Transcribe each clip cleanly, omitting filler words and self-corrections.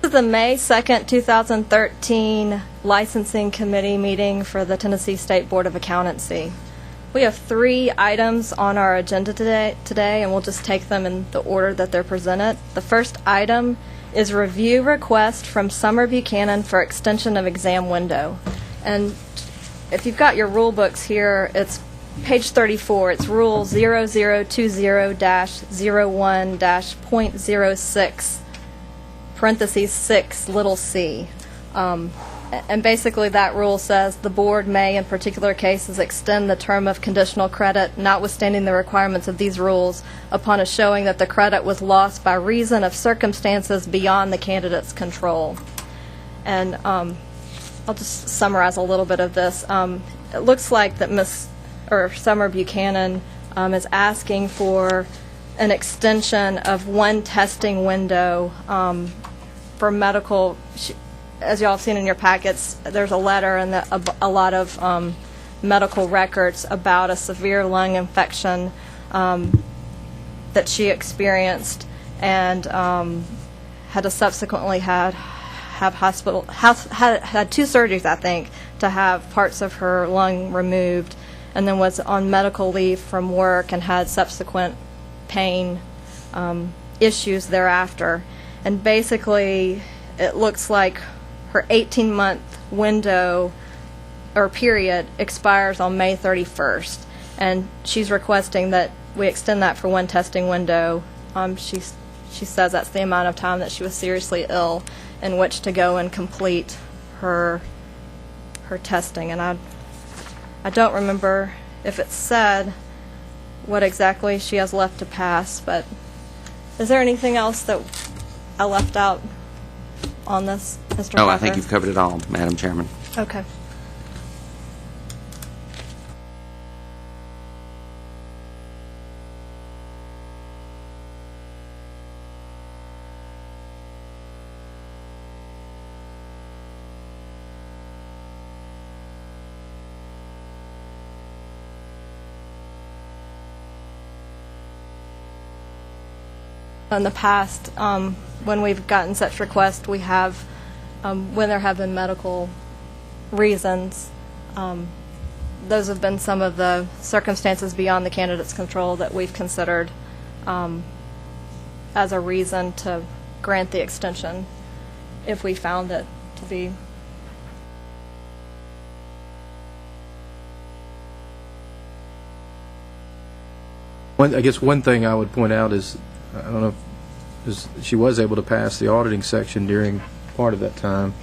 is the May 2nd, 2013 Licensing Committee meeting for the Tennessee State Board of Accountancy. We have 3 items on our agenda today, and we'll just take them in the order that they're presented. The first item is review request from Summer Buchanan for extension of exam window. And if you've got your rule books here, it's page 34. It's Rule 0020-01-.06, parentheses 6, little c. And basically that rule says the board may, in particular cases, extend the term of conditional credit, notwithstanding the requirements of these rules, upon a showing that the credit was lost by reason of circumstances beyond the candidate's control. And I'll just summarize a little bit of this. It looks like that Summer Buchanan is asking for an extension of one testing window for medical. As y'all have seen in your packets, there's a letter and a lot of medical records about a severe lung infection that she experienced and had subsequently had 2 surgeries, I think, to have parts of her lung removed, and then was on medical leave from work and had subsequent pain issues thereafter. And basically, it looks like her 18-month window or period expires on May 31st, and she's requesting that we extend that for one testing window. She says that's the amount of time that she was seriously ill in which to go and complete her testing. And I don't remember if it said what exactly she has left to pass, but is there anything else that I left out on this, Mr. No, Parker? I think you've covered it all, Madam Chairman. Okay. In the past, when we've gotten such requests, we have, when there have been medical reasons, those have been some of the circumstances beyond the candidate's control that we've considered as a reason to grant the extension if we found it to be. I guess one thing I would point out is, I don't know, is she was able to pass the auditing section during part of that time,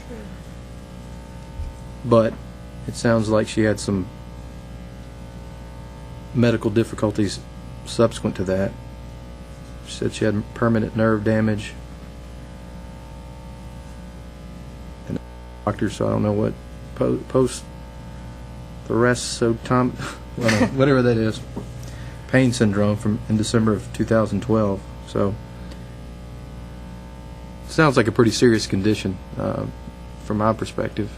but it sounds like she had some medical difficulties subsequent to that. She said she had permanent nerve damage, and doctor, so I don't know what whatever that is, pain syndrome in December of 2012. So sounds like a pretty serious condition from my perspective.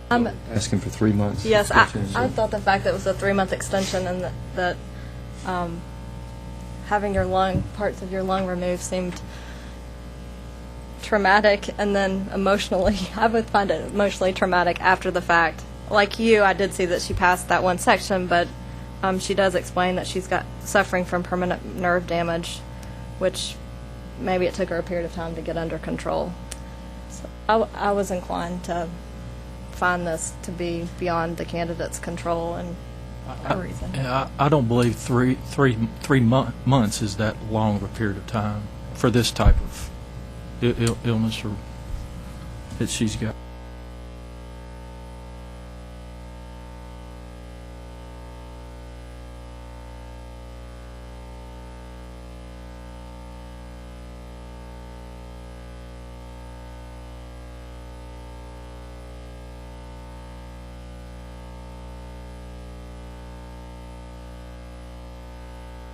I'm asking for 3 months. Yes, I thought the fact that it was a 3-month extension and that having parts of your lung removed seemed traumatic, and then emotionally, I would find it emotionally traumatic after the fact. Like you, I did see that she passed that one section, but she does explain that she's suffering from permanent nerve damage, which maybe it took her a period of time to get under control. So I was inclined to find this to be beyond the candidate's control and a reason. I don't believe three months is that long of a period of time for this type of illness or that she's got.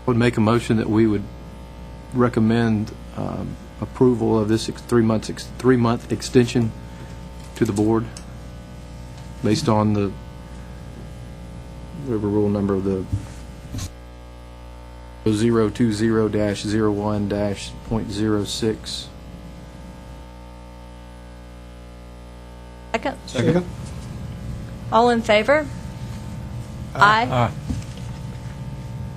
would make a motion that we would recommend approval of this 3-month extension to the board based on the whatever rule number of the 020-01-.06. Second? Second. All in favor? Aye. Aye.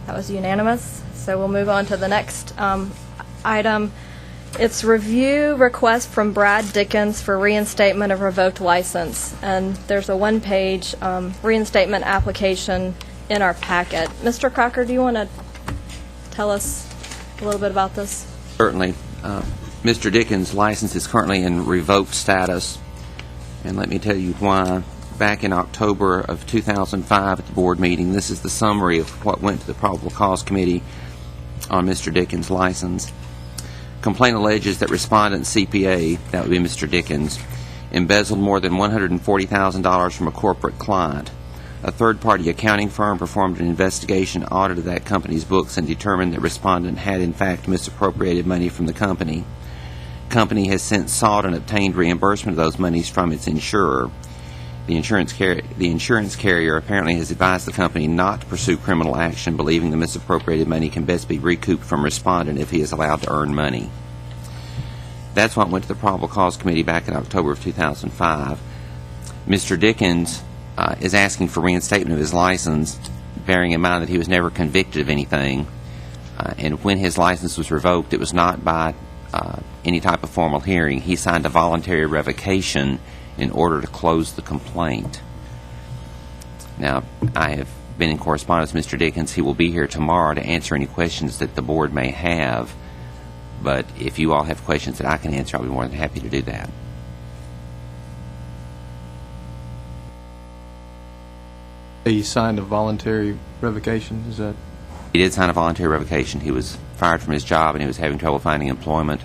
That was unanimous. So we'll move on to the next item. It's review request from Brad Dickens for reinstatement of revoked license. And there's a one-page reinstatement application in our packet. Mr. Crocker, do you want to tell us a little bit about this? Certainly. Mr. Dickens' license is currently in revoked status, and let me tell you why. Back in October of 2005 at the board meeting, this is the summary of what went to the Probable Cause Committee on Mr. Dickens' license. Complaint alleges that respondent CPA, that would be Mr. Dickens, embezzled more than $140,000 from a corporate client. A third-party accounting firm performed an investigation, audited that company's books, and determined that respondent had in fact misappropriated money from the company. Company has since sought and obtained reimbursement of those monies from its insurer. The insurance carrier apparently has advised the company not to pursue criminal action, believing the misappropriated money can best be recouped from respondent if he is allowed to earn money. That's what went to the Probable Cause Committee back in October of 2005. Mr. Dickens is asking for reinstatement of his license, bearing in mind that he was never convicted of anything. And when his license was revoked, it was not by any type of formal hearing. He signed a voluntary revocation in order to close the complaint. Now, I have been in correspondence with Mr. Dickens. He will be here tomorrow to answer any questions that the board may have. But if you all have questions that I can answer, I'll be more than happy to do that. He signed a voluntary revocation, is that? He did sign a voluntary revocation. He was fired from his job and he was having trouble finding employment.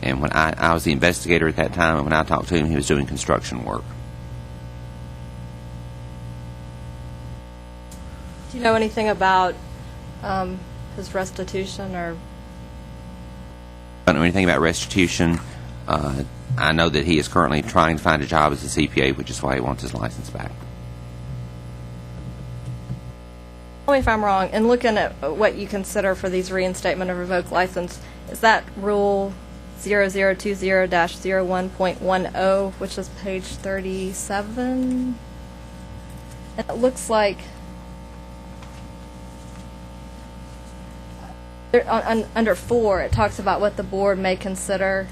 And when I was the investigator at that time, and when I talked to him, he was doing construction work. Do you know anything about his restitution or? I don't know anything about restitution. I know that he is currently trying to find a job as a CPA, which is why he wants his license back. Tell me if I'm wrong. In looking at what you consider for these reinstatement of revoked license, is that rule 0020-01.10, which is page 37? And it looks like under 4, it talks about what the board may consider.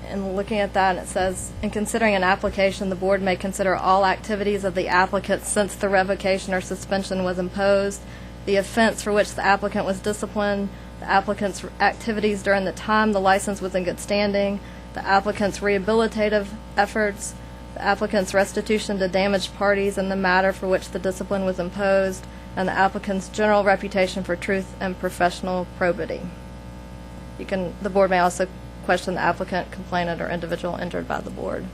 And looking at that, it says, in considering an application, the board may consider all activities of the applicant since the revocation or suspension was imposed, the offense for which the applicant was disciplined, the applicant's activities during the time the license was in good standing, the applicant's rehabilitative efforts, the applicant's restitution to damaged parties in the matter for which the discipline was imposed, and the applicant's general reputation for truth and professional probity. The board may also question the applicant, complainant, or individual injured by the board.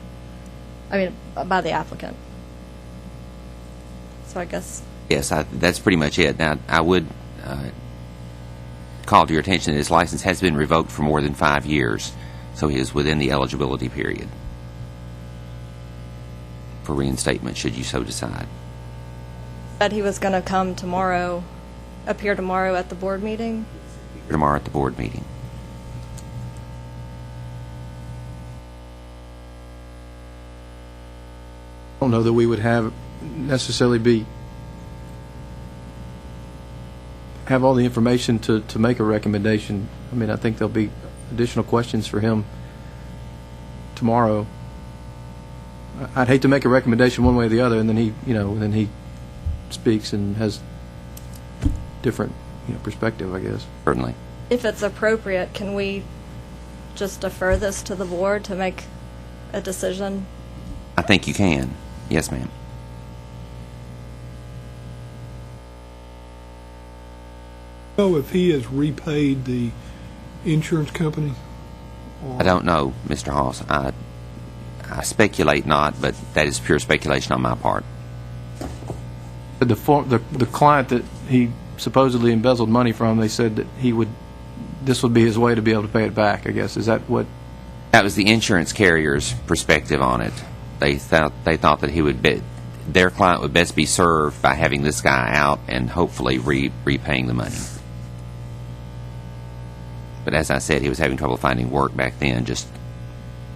By the applicant. So I guess. Yes, that's pretty much it. Now, I would call to your attention that his license has been revoked for more than 5 years, so he is within the eligibility period for reinstatement, should you so decide. Said he was going to come tomorrow, appear tomorrow at the board meeting? Tomorrow at the board meeting. I don't know that we would have all the information to make a recommendation. I think there'll be additional questions for him tomorrow. I'd hate to make a recommendation one way or the other, and then he speaks and has different perspective, I guess. Certainly. If it's appropriate, can we just defer this to the board to make a decision? I think you can. Yes, ma'am. Know if he has repaid the insurance company? I don't know, Mr. Hoss. I speculate not, but that is pure speculation on my part. But the client that he supposedly embezzled money from, they said that this would be his way to be able to pay it back, I guess. Is that what? That was the insurance carrier's perspective on it. They thought that their client would best be served by having this guy out and hopefully repaying the money. But as I said, he was having trouble finding work back then, just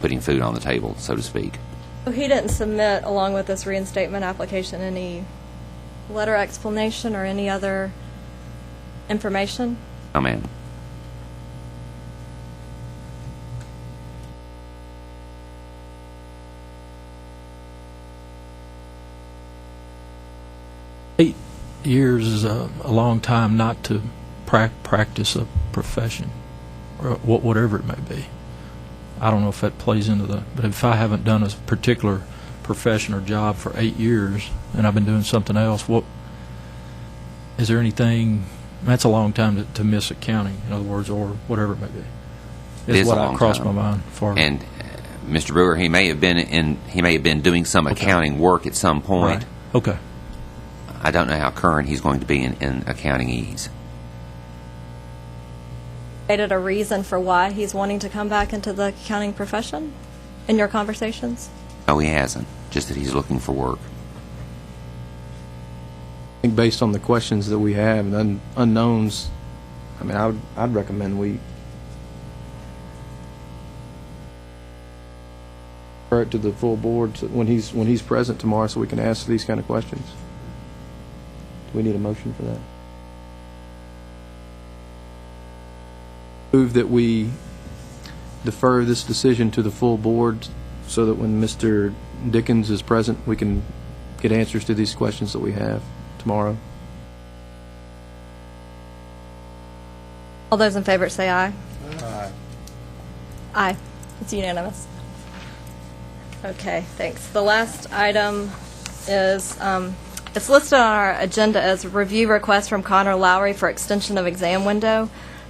putting food on the table, so to speak. So he didn't submit, along with this reinstatement application, any letter explanation or any other information? Oh, man. Eight years is a long time not to practice a profession, or whatever it may be. I don't know if that plays into but if I haven't done a particular profession or job for 8 years and I've been doing something else, is there anything? That's a long time to miss accounting, in other words, or whatever it may be. It is what a long crossed time. my mind for. And Mr. Brewer, he may have been doing some accounting work at some point. Right. Okay. I don't know how current he's going to be in accounting ease. Stated a reason for why he's wanting to come back into the accounting profession in your conversations? No, he hasn't. Just that he's looking for work. I think based on the questions that we have and unknowns, I mean, I'd recommend we refer it to the full board when he's present tomorrow, so we can ask these kind of questions. Do we need a motion for that? Move that we defer this decision to the full board so that when Mr. Dickens is present, we can get answers to these questions that we have tomorrow. All those in favor say aye. Aye. Aye. It's unanimous. Okay, thanks. The last item is, it's listed on our agenda as review request from Connor Lowry for extension of exam window.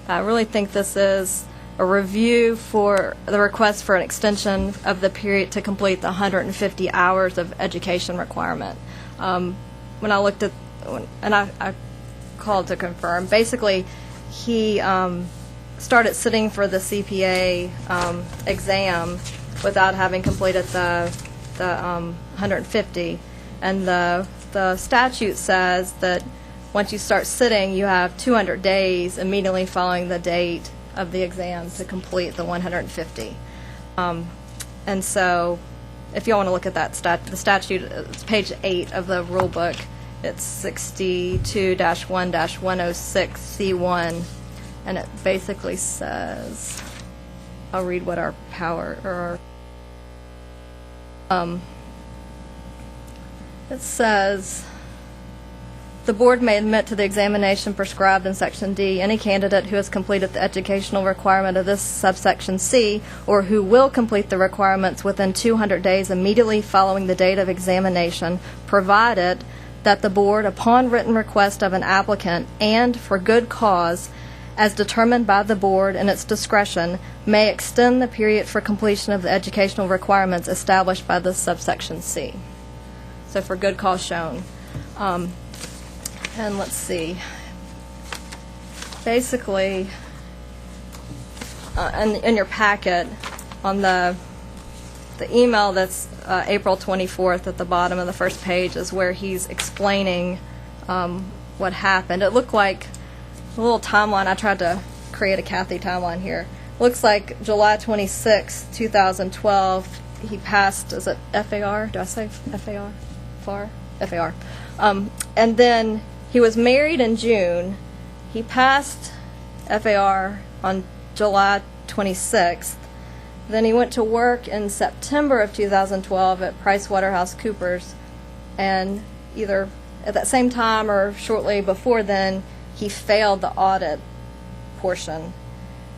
I really think this is a review for the request for an extension of the period to complete the 150 hours of education requirement. When I looked at, and I called to confirm, basically he started sitting for the CPA exam without having completed the 150, and the statute says that once you start sitting, you have 200 days immediately following the date of the exam to complete the 150. And so, if you want to look at that the statute, it's page 8 of the rule book. It's 62-1-106C1, and it basically says, I'll read what our it says, the board may admit to the examination prescribed in Section D any candidate who has completed the educational requirement of this subsection C or who will complete the requirements within 200 days immediately following the date of examination, provided that the board, upon written request of an applicant and for good cause, as determined by the board in its discretion, may extend the period for completion of the educational requirements established by this subsection C. So for good cause shown. And let's see. Basically, in your packet, on the email that's April 24th at the bottom of the first page is where he's explaining what happened. It looked like a little timeline. I tried to create a Kathy timeline here. Looks like July 26, 2012, he passed, is it FAR? Do I say FAR? FAR? FAR. And then he was married in June. He passed FAR on July 26th. Then he went to work in September of 2012 at PricewaterhouseCoopers, and either at that same time or shortly before then, he failed the audit portion.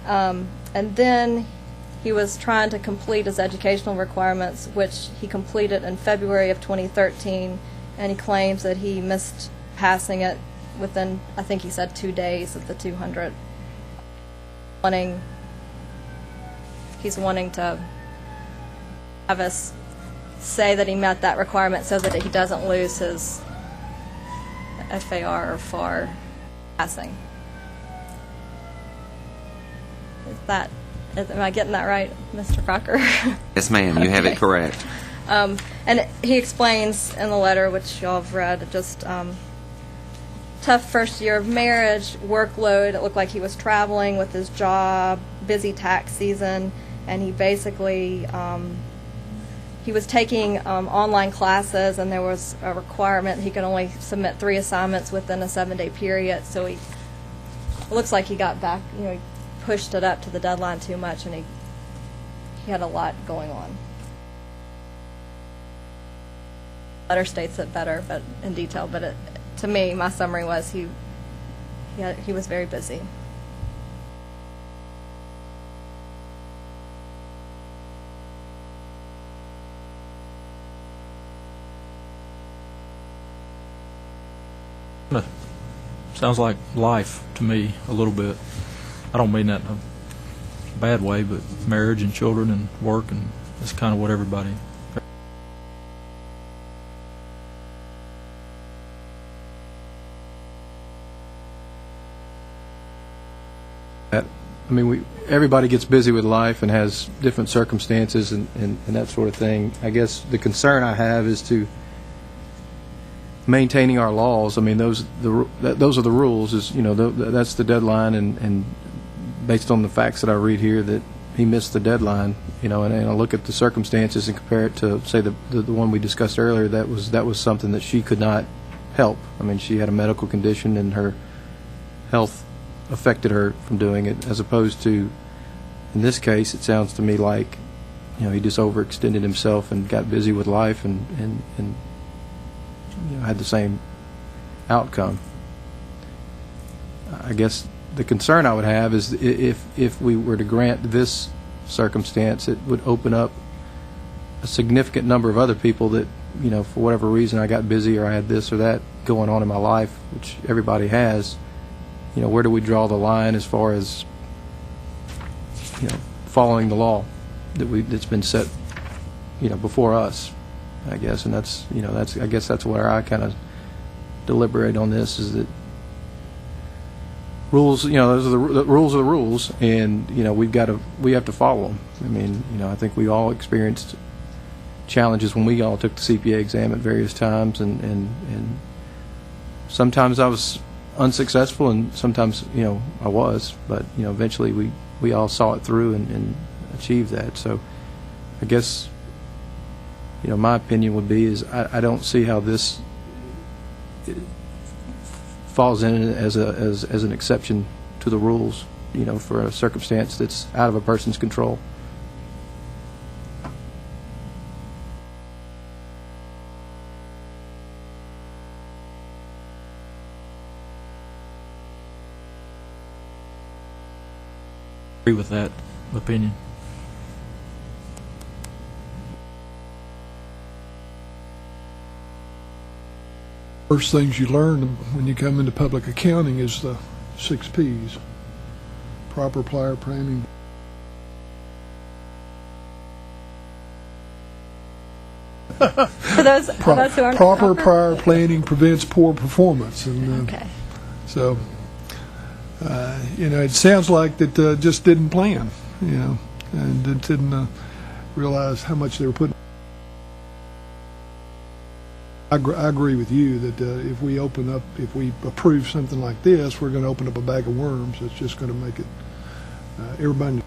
And then he was trying to complete his educational requirements, which he completed in February of 2013, and he claims that he missed passing it within, I think he said, 2 days of the 200. He's wanting to have us say that he met that requirement so that he doesn't lose his FAR or FAR. passing. Am I getting that right, Mr. Crocker? Yes, ma'am, you have it Okay. correct. And he explains in the letter, which y'all have read, just tough first year of marriage, workload. It looked like he was traveling with his job, busy tax season, and he basically he was taking online classes, and there was a requirement he could only submit 3 assignments within a 7-day period. So it looks like he got back, he pushed it up to the deadline too much, and he had a lot going on. Letter states it better, but in detail. But to me, my summary was he was very busy. Sounds like life to me a little bit. I don't mean that in a bad way, but marriage and children and work, and that's kind of what everybody. I mean, everybody gets busy with life and has different circumstances and that sort of thing. I guess the concern I have is to maintaining our laws. I mean, those are the rules. Is that's the deadline, and based on the facts that I read here, that he missed the deadline. And I look at the circumstances and compare it to, say, the one we discussed earlier. That was something that she could not help. I mean, she had a medical condition, and her health affected her from doing it, as opposed to, in this case, it sounds to me like, he just overextended himself and got busy with life and had the same outcome. I guess the concern I would have is if we were to grant this circumstance, it would open up a significant number of other people that, for whatever reason, I got busy or I had this or that going on in my life, which everybody has. Where do we draw the line as far as, following the law that's been set, before us, I guess. And that's where I kind of deliberate on this, is that rules, those are the rules are the rules, and, we have to follow them. I mean, I think we all experienced challenges when we all took the CPA exam at various times, and sometimes I was unsuccessful, and sometimes I was, but eventually we all saw it through and achieved that. So I guess my opinion would be is I don't see how this falls in as an exception to the rules, for a circumstance that's out of a person's control. With that opinion. First things you learn when you come into public accounting is the 6 Ps. Proper prior planning. For those who aren't Proper prior planning prevents poor performance. And, Okay. So, it sounds like that just didn't plan, and didn't realize how much they were putting. I agree with you that if we approve something like this, we're going to open up a bag of worms. It's just going to make it everybody.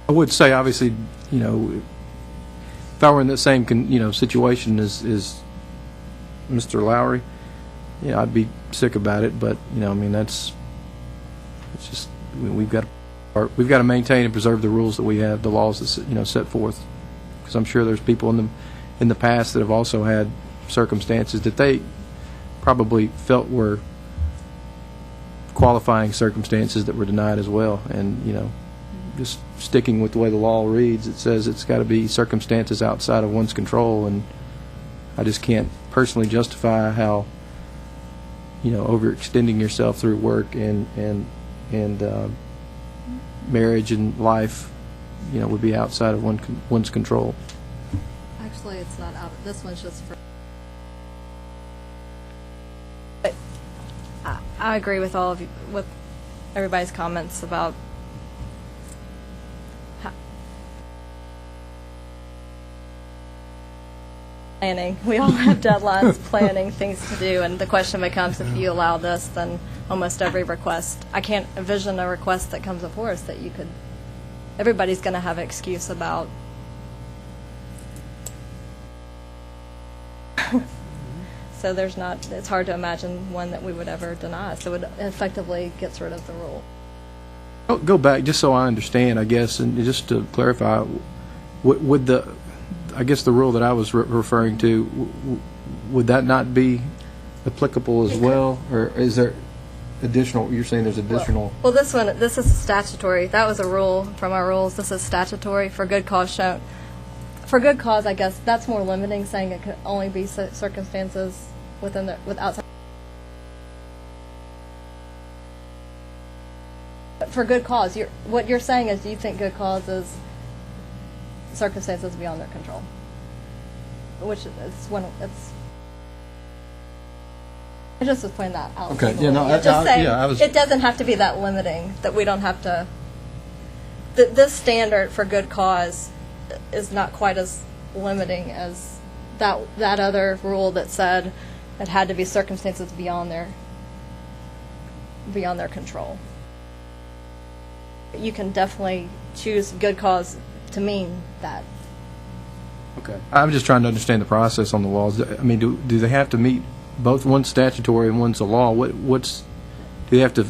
I would say, obviously, if I were in the same situation as Mr. Lowry, I'd be sick about it. But it's just we've got to maintain and preserve the rules that we have, the laws that set forth. Because I'm sure there's people in the past that have also had circumstances that they probably felt were qualifying circumstances that were denied as well. And just sticking with the way the law reads, it says it's got to be circumstances outside of one's control, and I just can't personally justify how overextending yourself through work and marriage and life would be outside of one's control. Actually, it's not out. This one's just for I agree with all of you, with everybody's comments about planning. We all have deadlines, planning, things to do, and the question becomes, if you allow this, then almost every request, I can't envision a request that comes before us that you could, everybody's going to have an excuse about. So there's not, it's hard to imagine one that we would ever deny. So it effectively gets rid of the rule. Go back, just so I understand, I guess, and just to clarify, would the, I guess the rule that I was referring to, would that not be applicable as well? Or is there additional, you're saying there's additional? Well, this is statutory. That was a rule from our rules. This is statutory for good cause shown. For good cause, I guess, that's more limiting, saying it could only be circumstances within the, outside. But for good cause, what you're saying is you think good cause is circumstances beyond their control, which is when it's. I just was pointing that out. Okay, yeah, no, I was. It doesn't have to be that limiting, that we don't have to. This standard for good cause is not quite as limiting as that other rule that said it had to be circumstances beyond their control. You can definitely choose good cause to mean that. Okay. I'm just trying to understand the process on the laws. I mean, do they have to meet both? One's statutory and one's a law. Do they have to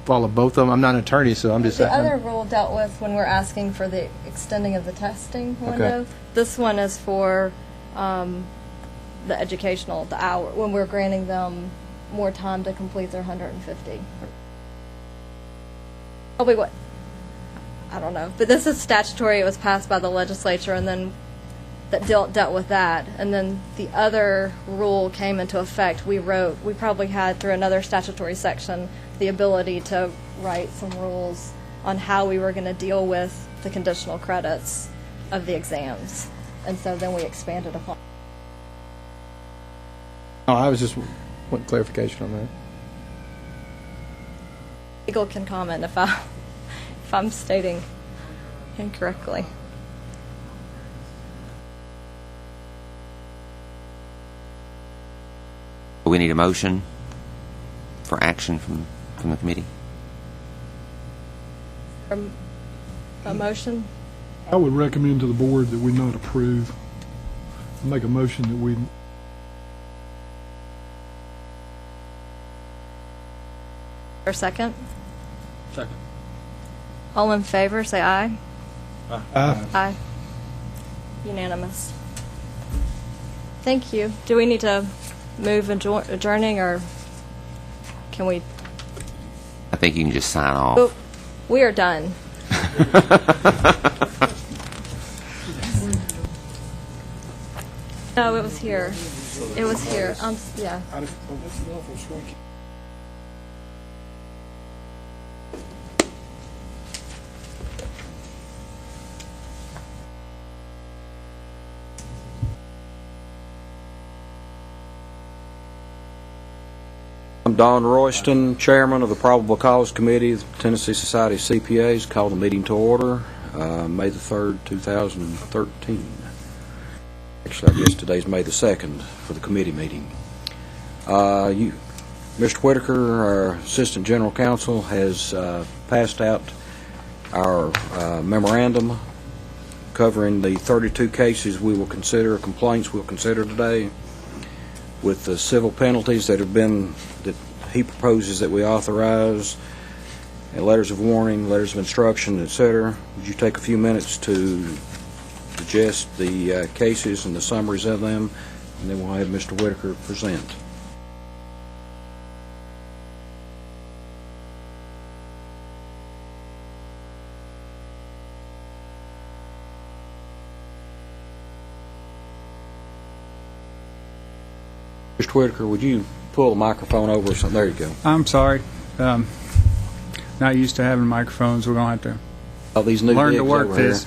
follow both of them? I'm not an attorney, so I'm just. The other rule dealt with when we're asking for the extending of the testing window. Okay. This one is for the educational, the hour, when we're granting them more time to complete their 150. Probably what? I don't know. But this is statutory. It was passed by the legislature, and then that dealt with that. And then the other rule came into effect. We probably had, through another statutory section, the ability to write some rules on how we were going to deal with the conditional credits of the exams. And so then we expanded upon. Oh, I was just wanting clarification on that. Legal can comment if I'm stating incorrectly. We need a motion for action from the committee. A motion? I would recommend to the board that we not approve. Make a motion that we. Or second? Second. All in favor, say aye. Aye. Aye. Unanimous. Thank you. Do we need to move adjourning, or can we? I think you can just sign off. Oh, we are done. No, it was here. It was here. Yeah. I'm Don Royston, Chairman of the Probable Cause Committee of the Tennessee Society of CPAs. Call the meeting to order, May the 3rd, 2013. Actually, I guess today's May the 2nd for the committee meeting. Mr. Whitaker, our Assistant General Counsel, has passed out our memorandum covering the 32 cases we will consider, complaints we'll consider today, with the civil penalties that he proposes that we authorize, and letters of warning, letters of instruction, etc. Would you take a few minutes to digest the cases and the summaries of them, and then we'll have Mr. Whitaker present. Mr. Whitaker, would you pull the microphone over or something? There you go. I'm sorry. Not used to having microphones. We're going to have All these new learn to gigs work over this.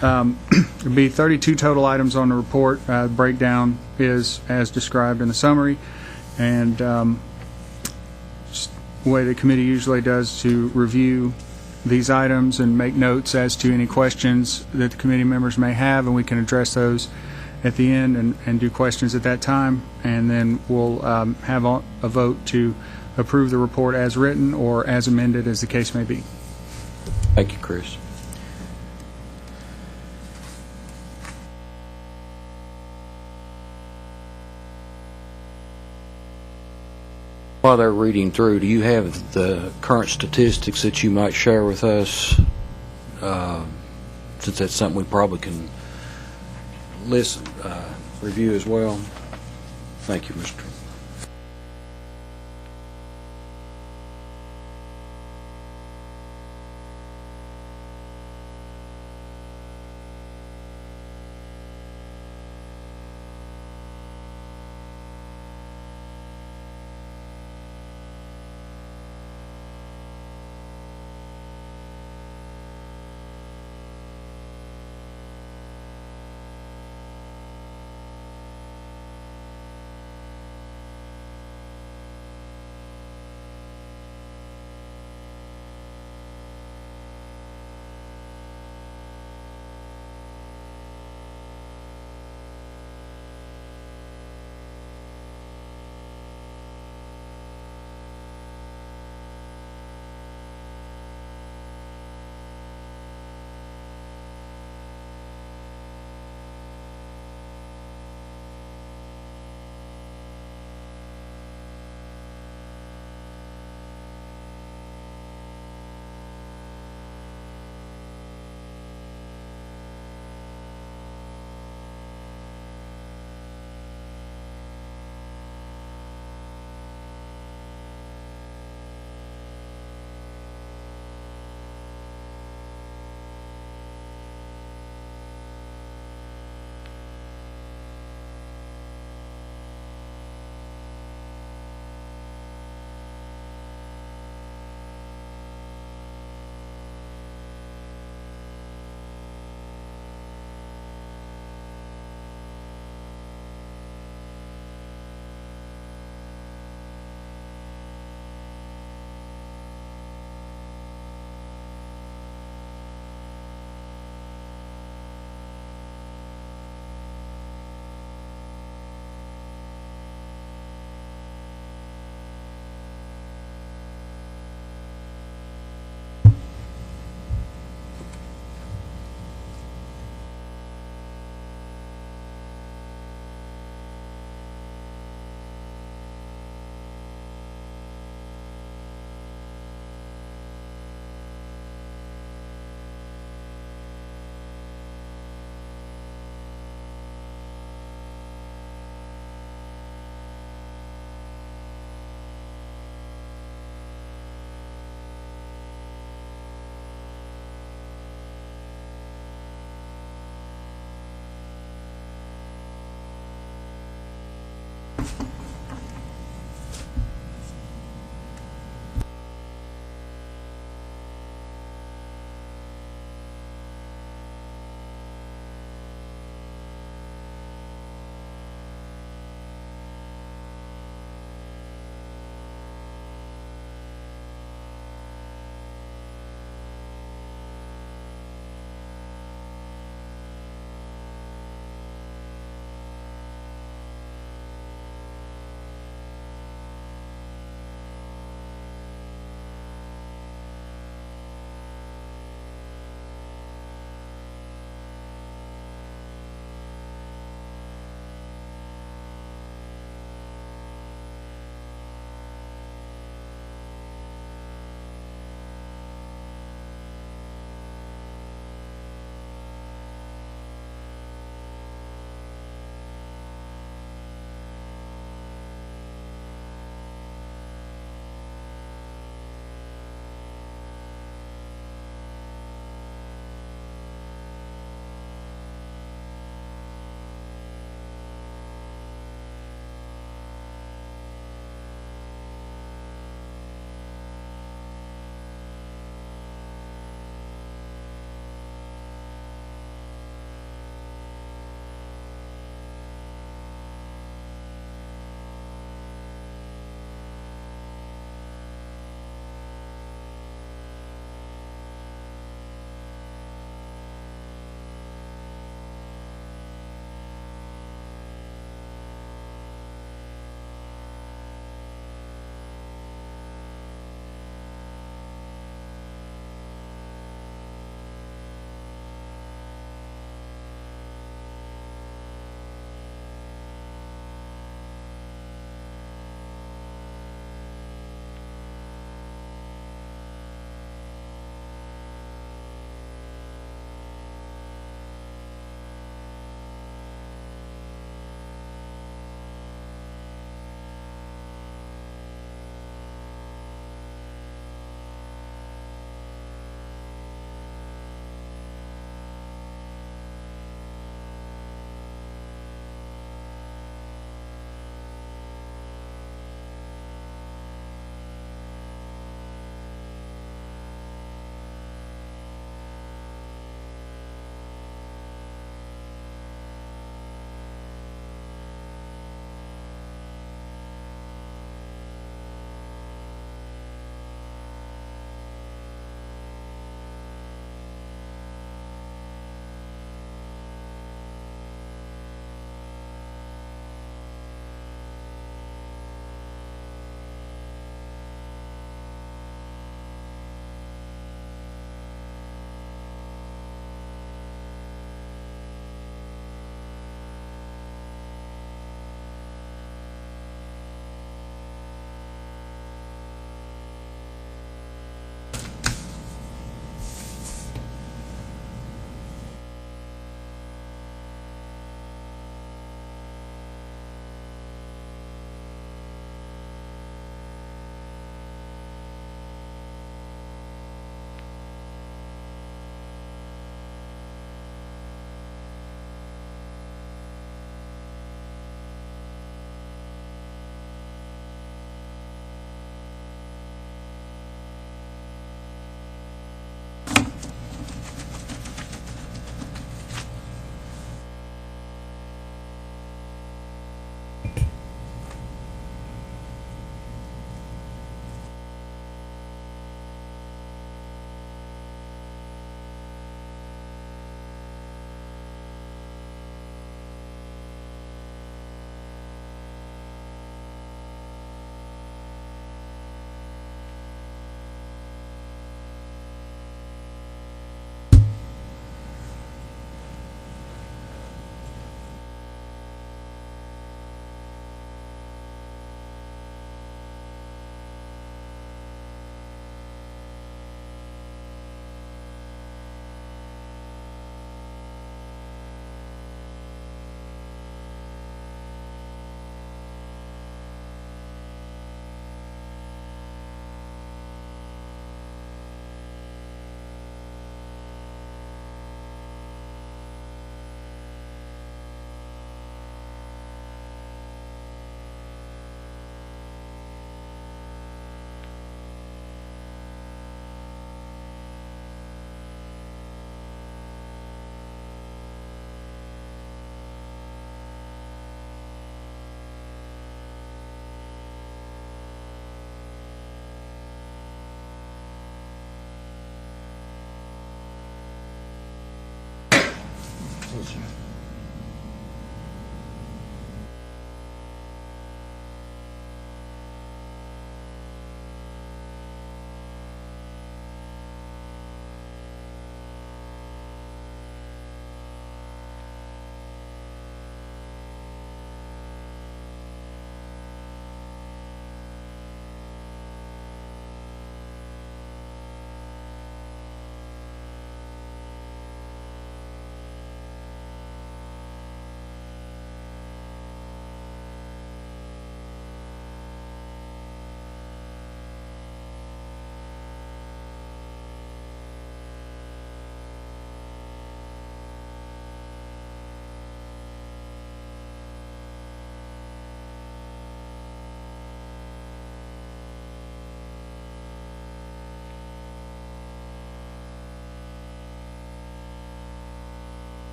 here. There'll be 32 total items on the report. Breakdown is as described in the summary. And way the committee usually does to review these items and make notes as to any questions that the committee members may have, and we can address those at the end and do questions at that time, and then we'll have a vote to approve the report as written or as amended, as the case may be. Thank you, Chris. While they're reading through, do you have the current statistics that you might share with us? Since that's something we probably can review as well. Thank you, Mr.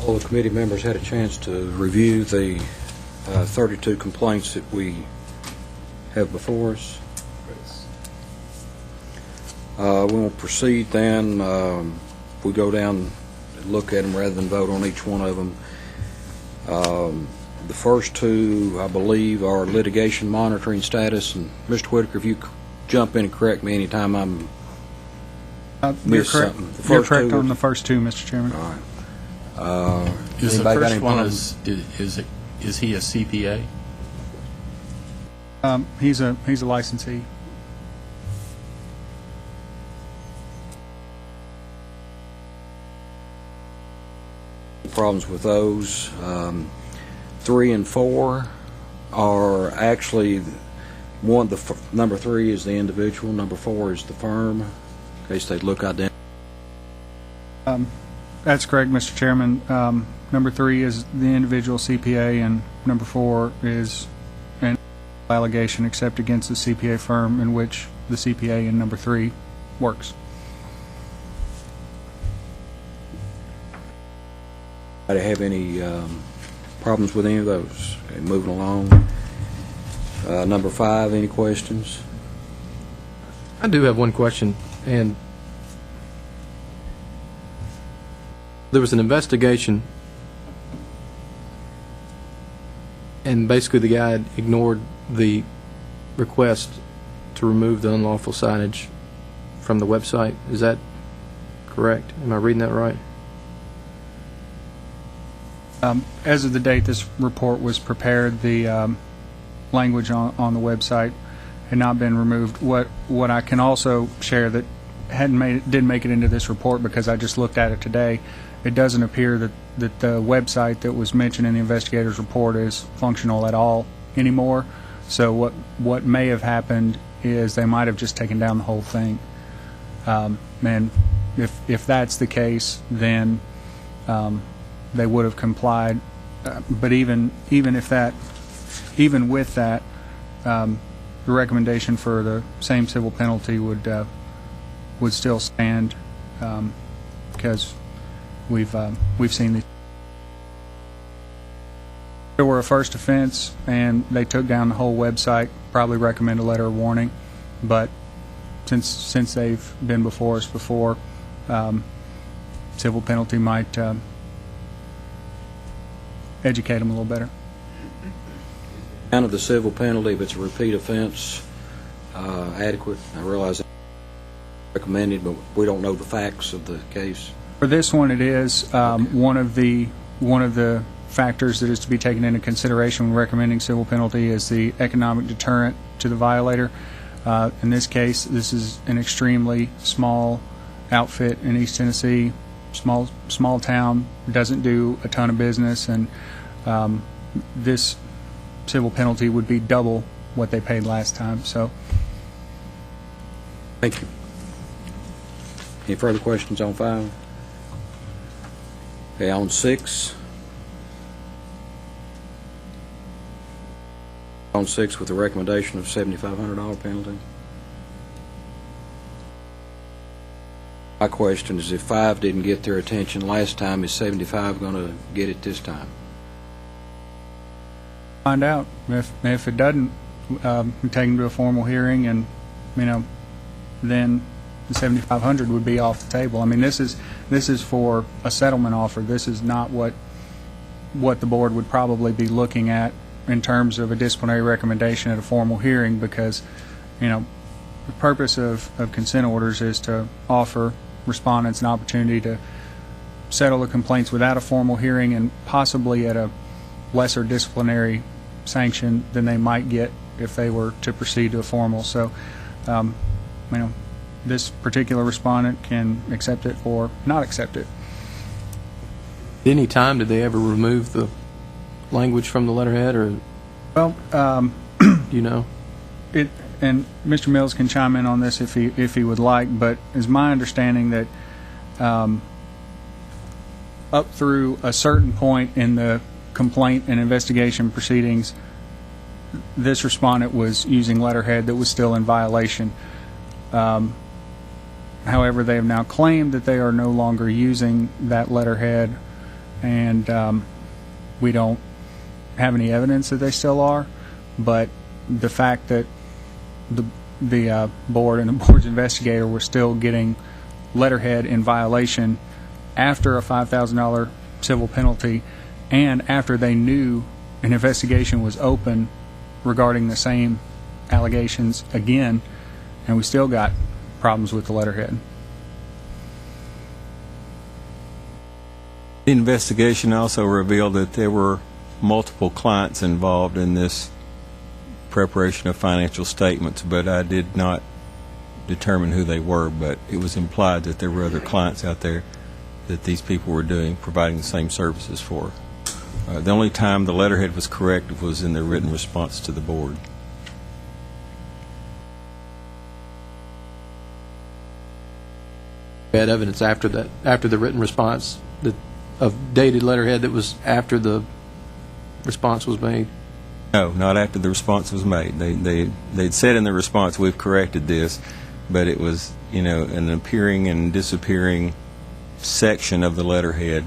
All the committee members had a chance to review the 32 complaints that we have before us. We'll proceed then. We go down and look at them rather than vote on each one of them. The first two, I believe, are litigation monitoring status. And Mr. Whitaker, if you jump in and correct me anytime I'm You're correct. You're correct on the first two, Mr. Chairman. All right. Is the anybody got first any one, problems? is he a CPA? He's a licensee. Problems with those. 3 and 4 are actually number 3 is the individual, number 4 is the firm, in case they look identical. That's correct, Mr. Chairman. Number 3 is the individual CPA, and number 4 is an allegation except against the CPA firm in which the CPA in number 3 works. Do you have any problems with any of those? Okay, moving along. Number 5, any questions? I do have one question, and there was an investigation, and basically the guy had ignored the request to remove the unlawful signage from the website. Is that correct? Am I reading that right? As of the date this report was prepared, the language on the website had not been removed. What I can also share that didn't make it into this report because I just looked at it today, it doesn't appear that the website that was mentioned in the investigator's report is functional at all anymore. So what may have happened is they might have just taken down the whole thing. And if that's the case, then they would have complied. But even with that, the recommendation for the same civil penalty would still stand because we've seen these. There were a first offense and they took down the whole website. Probably recommend a letter of warning, but since they've been before us before, civil penalty might educate them a little better. Kind of the civil penalty, if it's a repeat offense, adequate. I realize it's recommended, but we don't know the facts of the case. For this one, it is one of the factors that is to be taken into consideration when recommending civil penalty is the economic deterrent to the violator. In this case, this is an extremely small outfit in East Tennessee, small town, doesn't do a ton of business, and this civil penalty would be double what they paid last time. So, thank you. Any further questions on 5? Okay, on 6. On 6 with a recommendation of $7,500 penalty. My question is, if 5 didn't get their attention last time, is 75 going to get it this time? Find out. If it doesn't, we take them to a formal hearing, and then the $7,500 would be off the table. I mean, this is for a settlement offer. This is not what the board would probably be looking at in terms of a disciplinary recommendation at a formal hearing, because the purpose of consent orders is to offer respondents an opportunity to settle the complaints without a formal hearing and possibly at a lesser disciplinary sanction than they might get if they were to proceed to a formal. So, this particular respondent can accept it or not accept it. Any time did they ever remove the language from the letterhead, or? Well, you know, it, and Mr. Mills can chime in on this if he would like, but it's my understanding that up through a certain point in the complaint and investigation proceedings, this respondent was using letterhead that was still in violation. However, they have now claimed that they are no longer using that letterhead, and we don't have any evidence that they still are, but the fact that the board and the board's investigator were still getting letterhead in violation after a $5,000 civil penalty and after they knew an investigation was open regarding the same allegations again, and we still got problems with the letterhead. The investigation also revealed that there were multiple clients involved in this preparation of financial statements, but I did not determine who they were, but it was implied that there were other clients out there that these people were providing the same services for. The only time the letterhead was correct was in their written response to the board. had evidence after that, after the written response, of dated letterhead that was after the response was made? No, not after the response was made. They'd said in the response, we've corrected this, but it was, an appearing and disappearing section of the letterhead.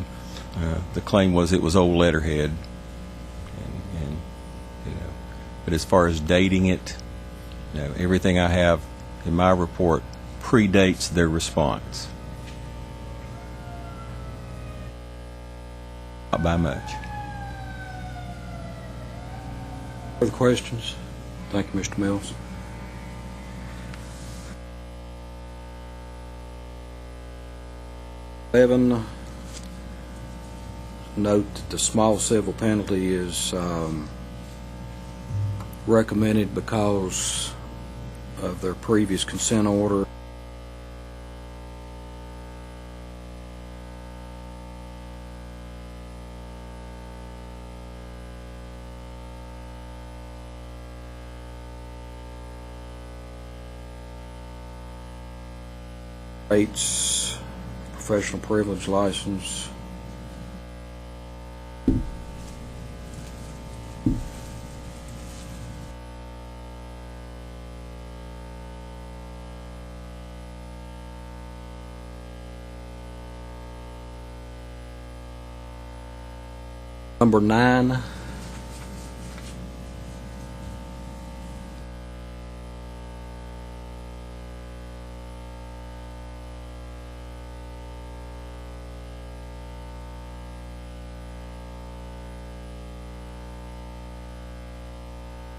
The claim was it was old letterhead. And but as far as dating it, everything I have in my report predates their response. Not by much. Further questions? Thank you, Mr. Mills. Note that the small civil penalty is recommended because of their previous consent order. Rates, professional privilege license. Number 9.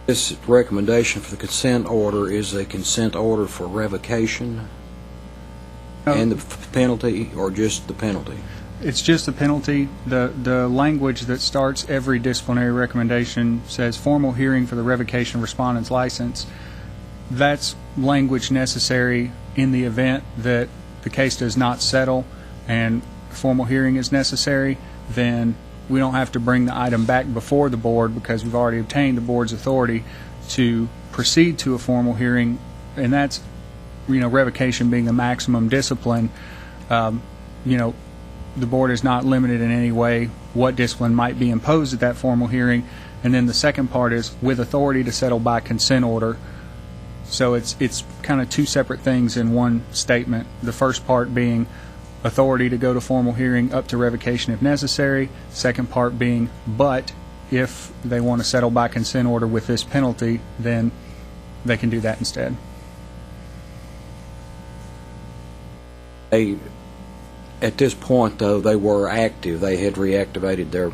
This recommendation for the consent order is a consent order for revocation and the penalty, or just the penalty? It's just the penalty. The language that starts every disciplinary recommendation says formal hearing for the revocation of respondent's license. That's language necessary in the event that the case does not settle and formal hearing is necessary. Then we don't have to bring the item back before the board because we've already obtained the board's authority to proceed to a formal hearing, and that's, revocation being the maximum discipline. The board is not limited in any way what discipline might be imposed at that formal hearing. And then the second part is with authority to settle by consent order. So it's kind of two separate things in one statement. The first part being authority to go to formal hearing up to revocation if necessary. Second part being, but if they want to settle by consent order with this penalty, then they can do that instead. At this point, though, they were active. They had reactivated their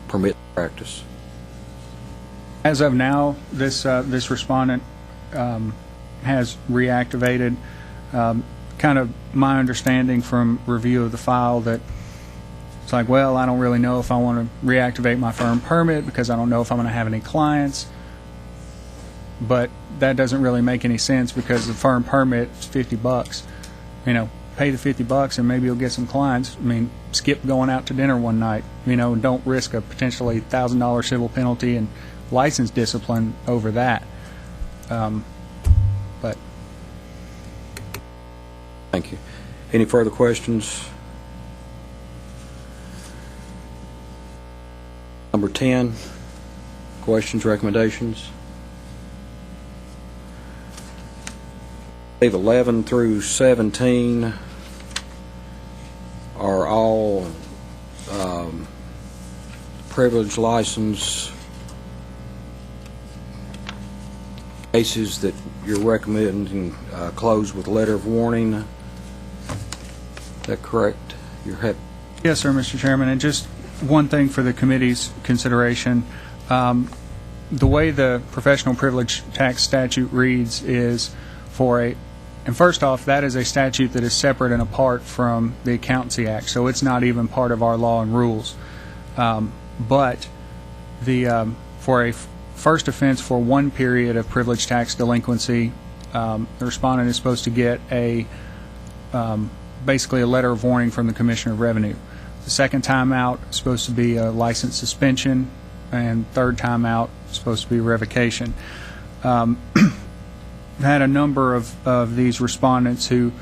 permit practice. As of now, this respondent has reactivated. Kind of my understanding from review of the file that it's like, well, I don't really know if I want to reactivate my firm permit because I don't know if I'm going to have any clients. But that doesn't really make any sense because the firm permit is $50. Pay the $50 and maybe you'll get some clients. Skip going out to dinner one night. Don't risk a potentially $1,000 civil penalty and license discipline over that. But thank you. Any further questions? Number 10, questions, recommendations? I believe 11 through 17 are all privilege license cases that you're recommending close with a letter of warning. Is that correct? yes, sir, Mr. Chairman. And just one thing for the committee's consideration. The way the professional privilege tax statute reads is and first off, that is a statute that is separate and apart from the Accountancy Act, so it's not even part of our law and rules. But for a first offense for one period of privilege tax delinquency, the respondent is supposed to get basically a letter of warning from the Commissioner of Revenue. The second time out is supposed to be a license suspension, and third time out is supposed to be revocation. had a number of these respondents who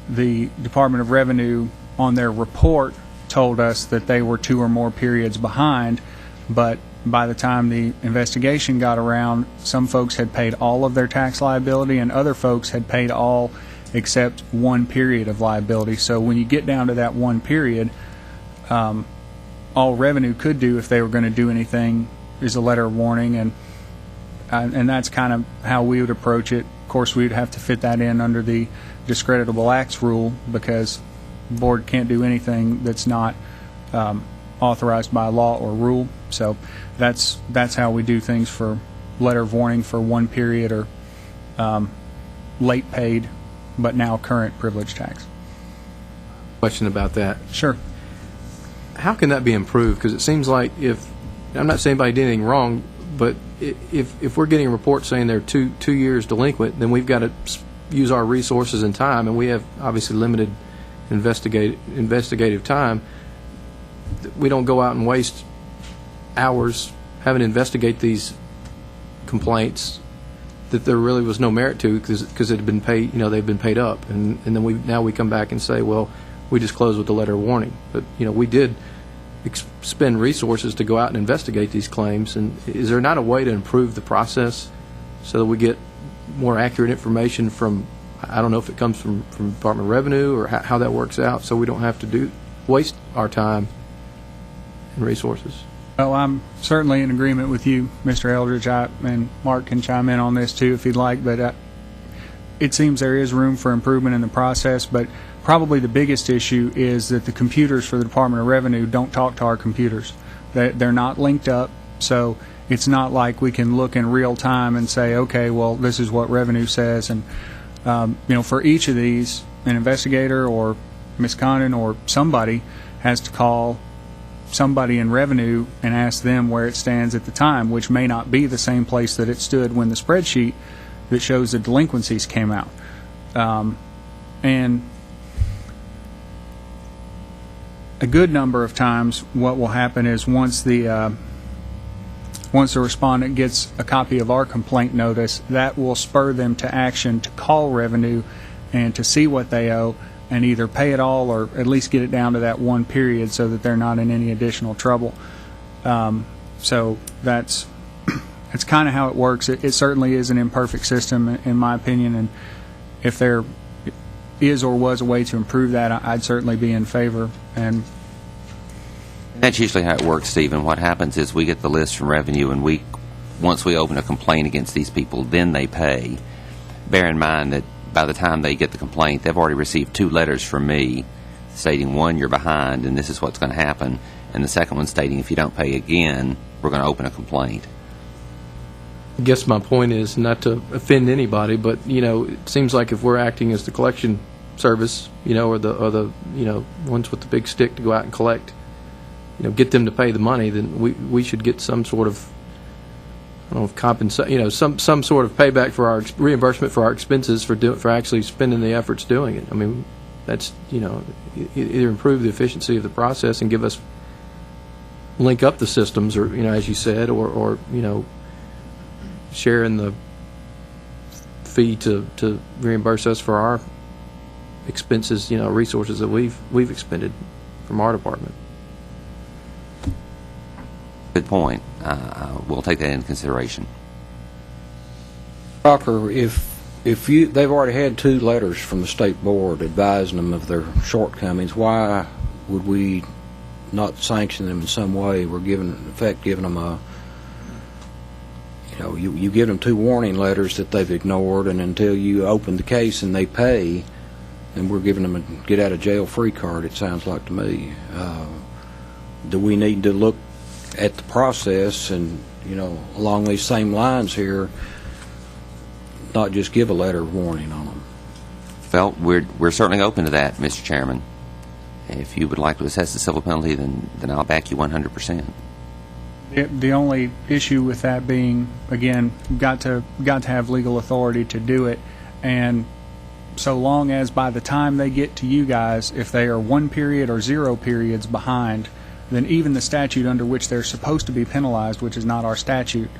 the Department of Revenue on their report told us that they were 2 or more periods behind, but by the time the investigation got around, some folks had paid all of their tax liability and other folks had paid all except 1 period of liability. So when you get down to that 1 period, all Revenue could do if they were going to do anything is a letter of warning, and that's kind of how we would approach it. Of course, we would have to fit that in under the discreditable acts rule, because the board can't do anything that's not authorized by law or rule. So that's how we do things for letter of warning for 1 period or late paid but now current privilege tax. Question about that. Sure. How can that be improved? Because it seems like I'm not saying anybody did anything wrong, but if we're getting a report saying they're 2 years delinquent, then we've got to use our resources and time, and we have obviously limited investigative time. We don't go out and waste hours having to investigate these complaints that there really was no merit to, because it had been paid, they've been paid up, and then now we come back and say, well, we just closed with the letter of warning. But we did spend resources to go out and investigate these claims. And is there not a way to improve the process so that we get more accurate information from, I don't know if it comes from Department of Revenue or how that works out, so we don't have to waste our time and resources? Well, I'm certainly in agreement with you, Mr. Eldridge, and Mark can chime in on this too if he'd like, but it seems there is room for improvement in the process, but probably the biggest issue is that the computers for the Department of Revenue don't talk to our computers. They're not linked up, so it's not like we can look in real time and say, okay, well, this is what Revenue says. And for each of these, an investigator or Ms. Condon or somebody has to call somebody in Revenue and ask them where it stands at the time, which may not be the same place that it stood when the spreadsheet that shows the delinquencies came out. And a good number of times what will happen is once the respondent gets a copy of our complaint notice, that will spur them to action to call Revenue and to see what they owe and either pay it all or at least get it down to that 1 period so that they're not in any additional trouble. So that's kind of how it works. It certainly is an imperfect system in my opinion, and if there is or was a way to improve that, I'd certainly be in favor. And that's usually how it works, Stephen. What happens is we get the list from Revenue, and once we open a complaint against these people, then they pay. Bear in mind that by the time they get the complaint, they've already received 2 letters from me stating, 1, you're behind and this is what's going to happen, and the second one stating, if you don't pay again, we're going to open a complaint. I guess my point is not to offend anybody, but it seems like if we're acting as the collection service, or the ones with the big stick to go out and collect, get them to pay the money, then we should get some sort of, I don't know, compensation, some sort of payback for our reimbursement for our expenses for actually spending the efforts doing it. I mean, that's either improve the efficiency of the process and give us link up the systems, or as you said, or share in the fee to reimburse us for our expenses, resources that we've expended from our department. Good point. We'll take that into consideration. Rocker, if they've already had 2 letters from the state board advising them of their shortcomings, why would we not sanction them in some way? We're giving them a, you give them 2 warning letters that they've ignored, and until you open the case and they pay, then we're giving them a get out of jail free card, it sounds like to me. Do we need to look at the process and, along these same lines here, not just give a letter of warning on them? Well, we're certainly open to that, Mr. Chairman. If you would like to assess the civil penalty, then I'll back you 100%. The only issue with that being, again, got to have legal authority to do it, and so long as by the time they get to you guys, if they are 1 period or 0 periods behind, then even the statute under which they're supposed to be penalized, which is not our statute,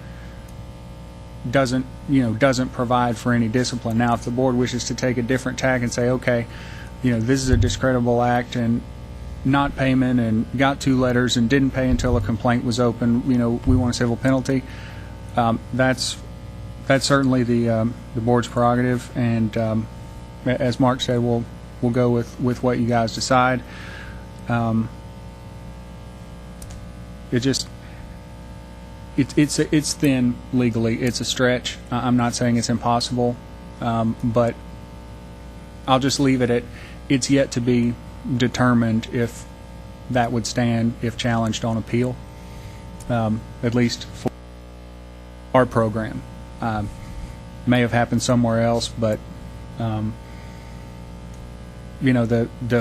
doesn't provide for any discipline. Now, if the board wishes to take a different tack and say, okay, this is a discreditable act and not payment and got 2 letters and didn't pay until a complaint was open, we want a civil penalty, that's certainly the board's prerogative, and as Mark said, we'll go with what you guys decide. It's thin legally. It's a stretch. I'm not saying it's impossible, but I'll just leave it at it's yet to be determined if that would stand if challenged on appeal, at least for our program. May have happened somewhere else, but the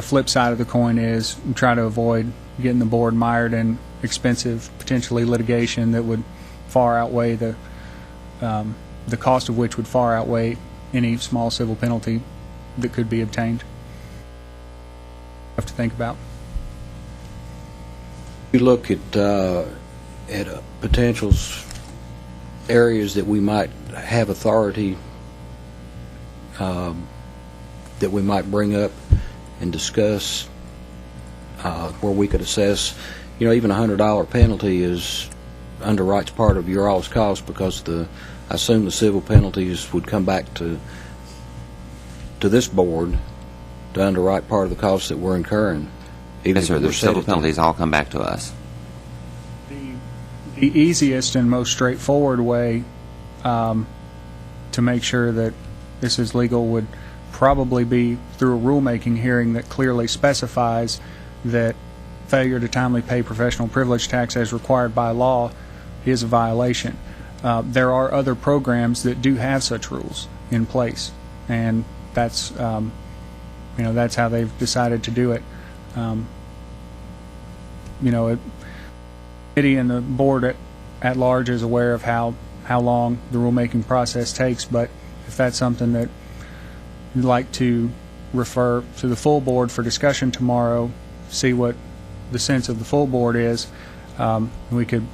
flip side of the coin is try to avoid getting the board mired in expensive, potentially litigation that would far outweigh the cost of which would far outweigh any small civil penalty that could be obtained. Have to think about. You look at potential areas that we might have authority that we might bring up and discuss where we could assess, even a $100 penalty is underwrites part of your all's cost, because I assume the civil penalties would come back to this board to underwrite part of the costs that we're incurring. Yes, sir. The civil penalties all come back to us. The easiest and most straightforward way to make sure that this is legal would probably be through a rulemaking hearing that clearly specifies that failure to timely pay professional privilege tax as required by law is a violation. There are other programs that do have such rules in place, and that's that's how they've decided to do it. The committee and the board at large is aware of how long the rulemaking process takes, but if that's something that you'd like to refer to the full board for discussion tomorrow, see what the sense of the full board is, we could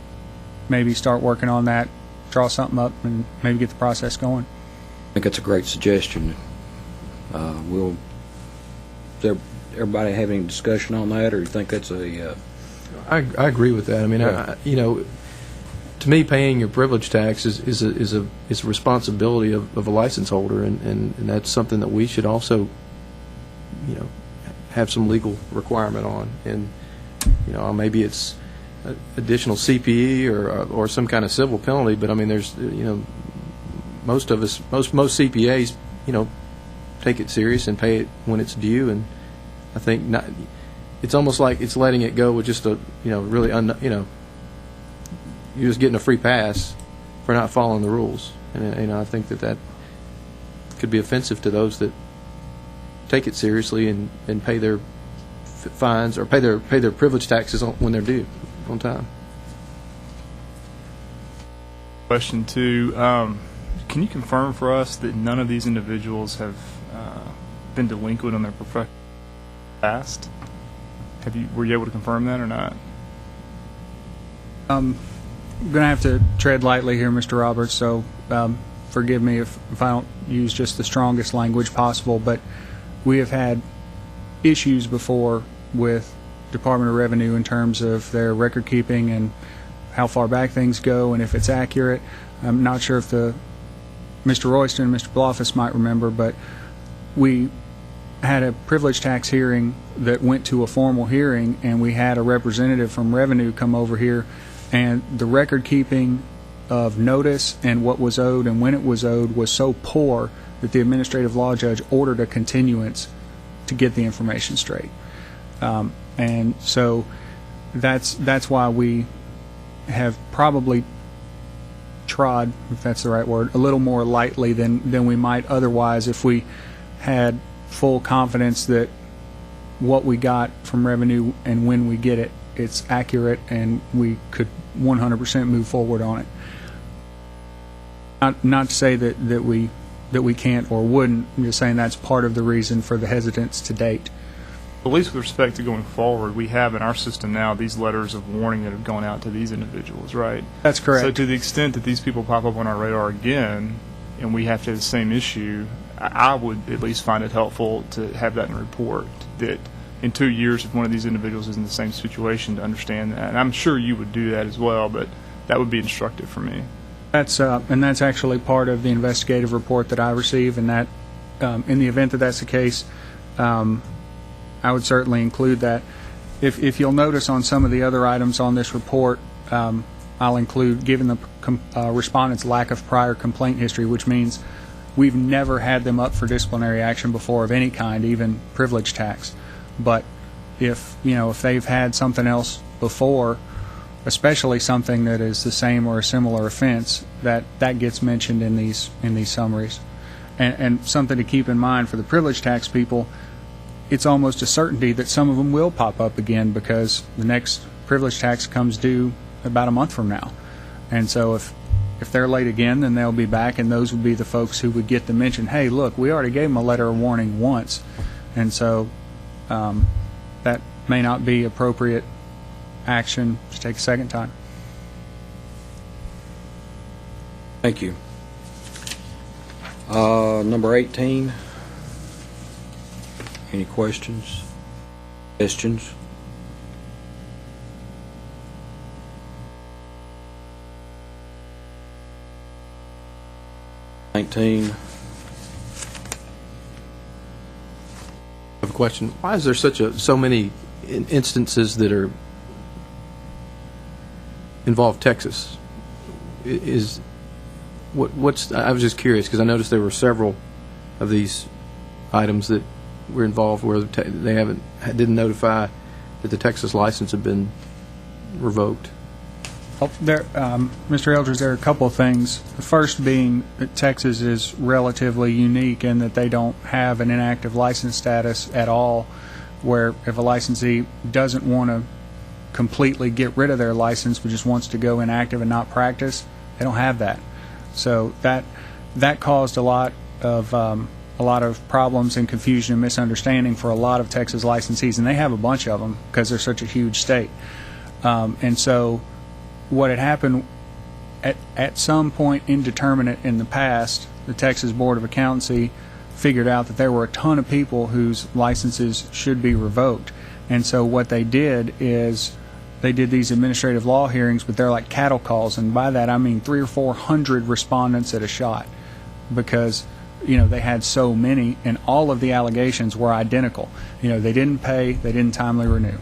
maybe start working on that, draw something up, and maybe get the process going. I think that's a great suggestion. Does everybody have any discussion on that, or you think that's a... I agree with that. I mean, to me, paying your privilege tax is a responsibility of a license holder, and that's something that we should also, have some legal requirement on. And maybe it's additional CPE or some kind of civil penalty, but I mean, there's most CPAs take it serious and pay it when it's due, and I think not. It's almost like it's letting it go with just a really you're just getting a free pass for not following the rules, and I think that could be offensive to those that take it seriously and pay their fines or pay their privilege taxes when they're due on time. Question 2, can you confirm for us that none of these individuals have been delinquent on their professional past? Were you able to confirm that or not? I'm going to have to tread lightly here, Mr. Roberts, so forgive me if I don't use just the strongest language possible, but we have had issues before with Department of Revenue in terms of their record keeping and how far back things go and if it's accurate. I'm not sure if Mr. Royston and Mr. Bloffice might remember, but we had a privilege tax hearing that went to a formal hearing, and we had a representative from Revenue come over here, and the record keeping of notice and what was owed and when it was owed was so poor that the administrative law judge ordered a continuance to get the information straight. And so that's why we have probably trod, if that's the right word, a little more lightly than we might otherwise if we had full confidence that what we got from Revenue and when we get it, it's accurate and we could 100% move forward on it. Not to say that we can't or wouldn't. I'm just saying that's part of the reason for the hesitance to date. At least with respect to going forward, we have in our system now these letters of warning that have gone out to these individuals, right? That's correct. So to the extent that these people pop up on our radar again, and we have to have the same issue, I would at least find it helpful to have that in a report, that in 2 years, if one of these individuals is in the same situation, to understand that. And I'm sure you would do that as well, but that would be instructive for me. That's actually part of the investigative report that I receive, and that in the event that that's the case, I would certainly include that. If you'll notice on some of the other items on this report, I'll include, given the respondent's lack of prior complaint history, which means we've never had them up for disciplinary action before of any kind, even privilege tax. But if they've had something else before, especially something that is the same or a similar offense, that gets mentioned in these summaries. And something to keep in mind for the privilege tax people, it's almost a certainty that some of them will pop up again, because the next privilege tax comes due about a month from now. And so if they're late again, then they'll be back, and those would be the folks who would get to mention, hey, look, we already gave them a letter of warning once. And so that may not be appropriate action to take a second time. Thank you. Number 18. Any questions? Questions? I have a question. Why is there so many instances that are involve Texas? I was just curious, because I noticed there were several of these items that were involved where they didn't notify that the Texas license had been revoked. Well, Mr. Eldridge, there are a couple of things. The first being that Texas is relatively unique in that they don't have an inactive license status at all, where if a licensee doesn't want to completely get rid of their license but just wants to go inactive and not practice, they don't have that. So that caused a lot of problems and confusion and misunderstanding for a lot of Texas licensees, and they have a bunch of them because they're such a huge state. And so what had happened at some point indeterminate in the past, the Texas Board of Accountancy figured out that there were a ton of people whose licenses should be revoked. And so what they did is they did these administrative law hearings, but they're like cattle calls, and by that I mean 300 or 400 respondents at a shot, because they had so many, and all of the allegations were identical. They didn't pay, they didn't timely renew.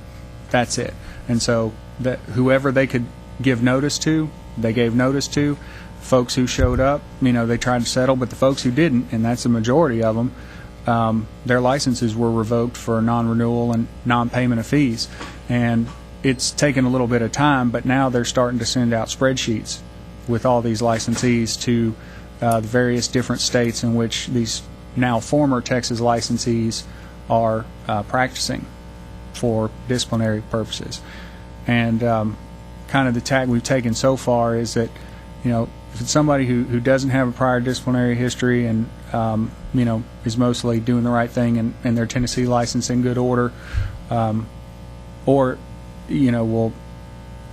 That's it. And so that whoever they could give notice to, they gave notice to. Folks who showed up, they tried to settle, but the folks who didn't, and that's the majority of them, their licenses were revoked for non-renewal and non-payment of fees. And it's taken a little bit of time, but now they're starting to send out spreadsheets with all these licensees to the various different states in which these now former Texas licensees are practicing for disciplinary purposes. And kind of the tack we've taken so far is that, if it's somebody who doesn't have a prior disciplinary history and, is mostly doing the right thing and their Tennessee license in good order, or will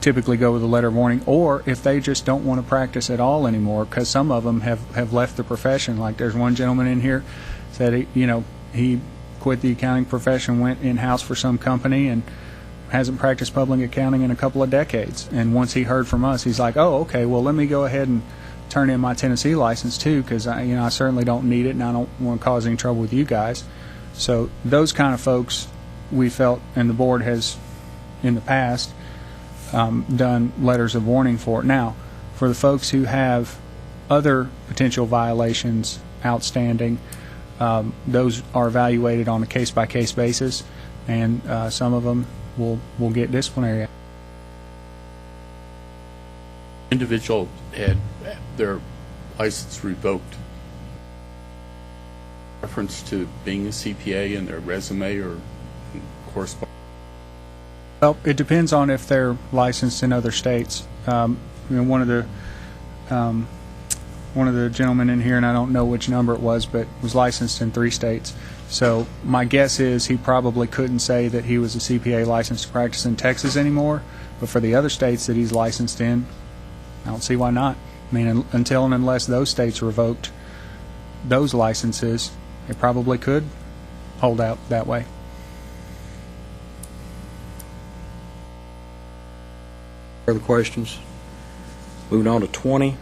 typically go with a letter of warning, or if they just don't want to practice at all anymore, because some of them have left the profession. Like there's one gentleman in here said he quit the accounting profession, went in-house for some company, and hasn't practiced public accounting in a couple of decades. And once he heard from us, he's like, oh, okay, well, let me go ahead and turn in my Tennessee license too, because I certainly don't need it, and I don't want to cause any trouble with you guys. So those kind of folks, we felt, and the board has in the past done letters of warning for. Now, for the folks who have other potential violations outstanding, those are evaluated on a case-by-case basis, and some of them will get disciplinary. Individual had their license revoked. Reference to being a CPA in their resume or correspondence? Well, it depends on if they're licensed in other states. One of the gentlemen in here, and I don't know which number it was, but was licensed in 3 states. So my guess is he probably couldn't say that he was a CPA licensed to practice in Texas anymore, but for the other states that he's licensed in, I don't see why not. I mean, until and unless those states revoked those licenses, it probably could hold out that way. Further questions? Moving on to 20.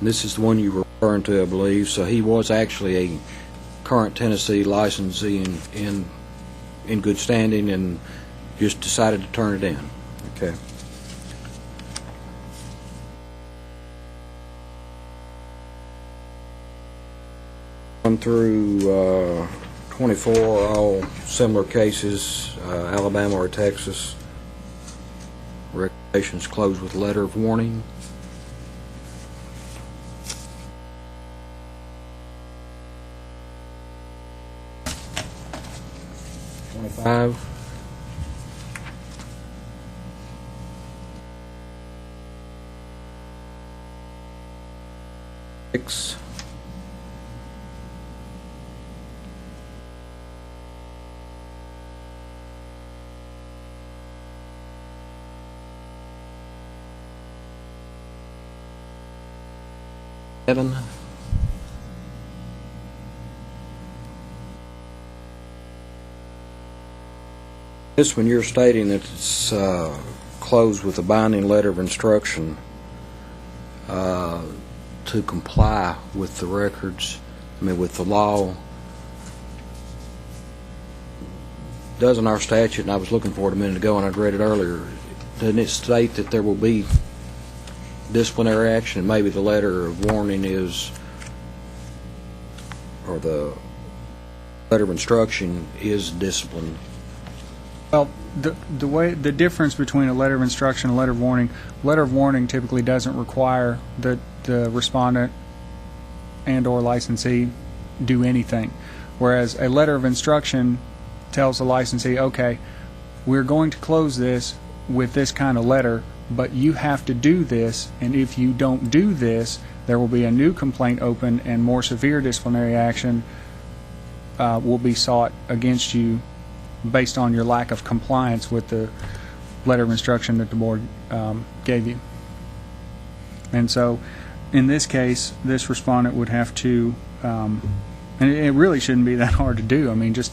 This is the one you were referring to, I believe. So he was actually a current Tennessee licensee in good standing and just decided to turn it in. Okay. Run through 24 are all similar cases, Alabama or Texas. Recommendations close with letter of warning. Five. Six. Seven. This one, you're stating that it's closed with a binding letter of instruction to comply with the records, with the law. Doesn't our statute, and I was looking for it a minute ago and I'd read it earlier, doesn't it state that there will be disciplinary action, and maybe the letter of warning is, or the letter of instruction is discipline? Well, the difference between a letter of instruction and a letter of warning typically doesn't require that the respondent and or licensee do anything, whereas a letter of instruction tells the licensee, okay, we're going to close this with this kind of letter, but you have to do this, and if you don't do this, there will be a new complaint open and more severe disciplinary action will be sought against you based on your lack of compliance with the letter of instruction that the board gave you. And so in this case, this respondent would have to, and it really shouldn't be that hard to do. I mean, just,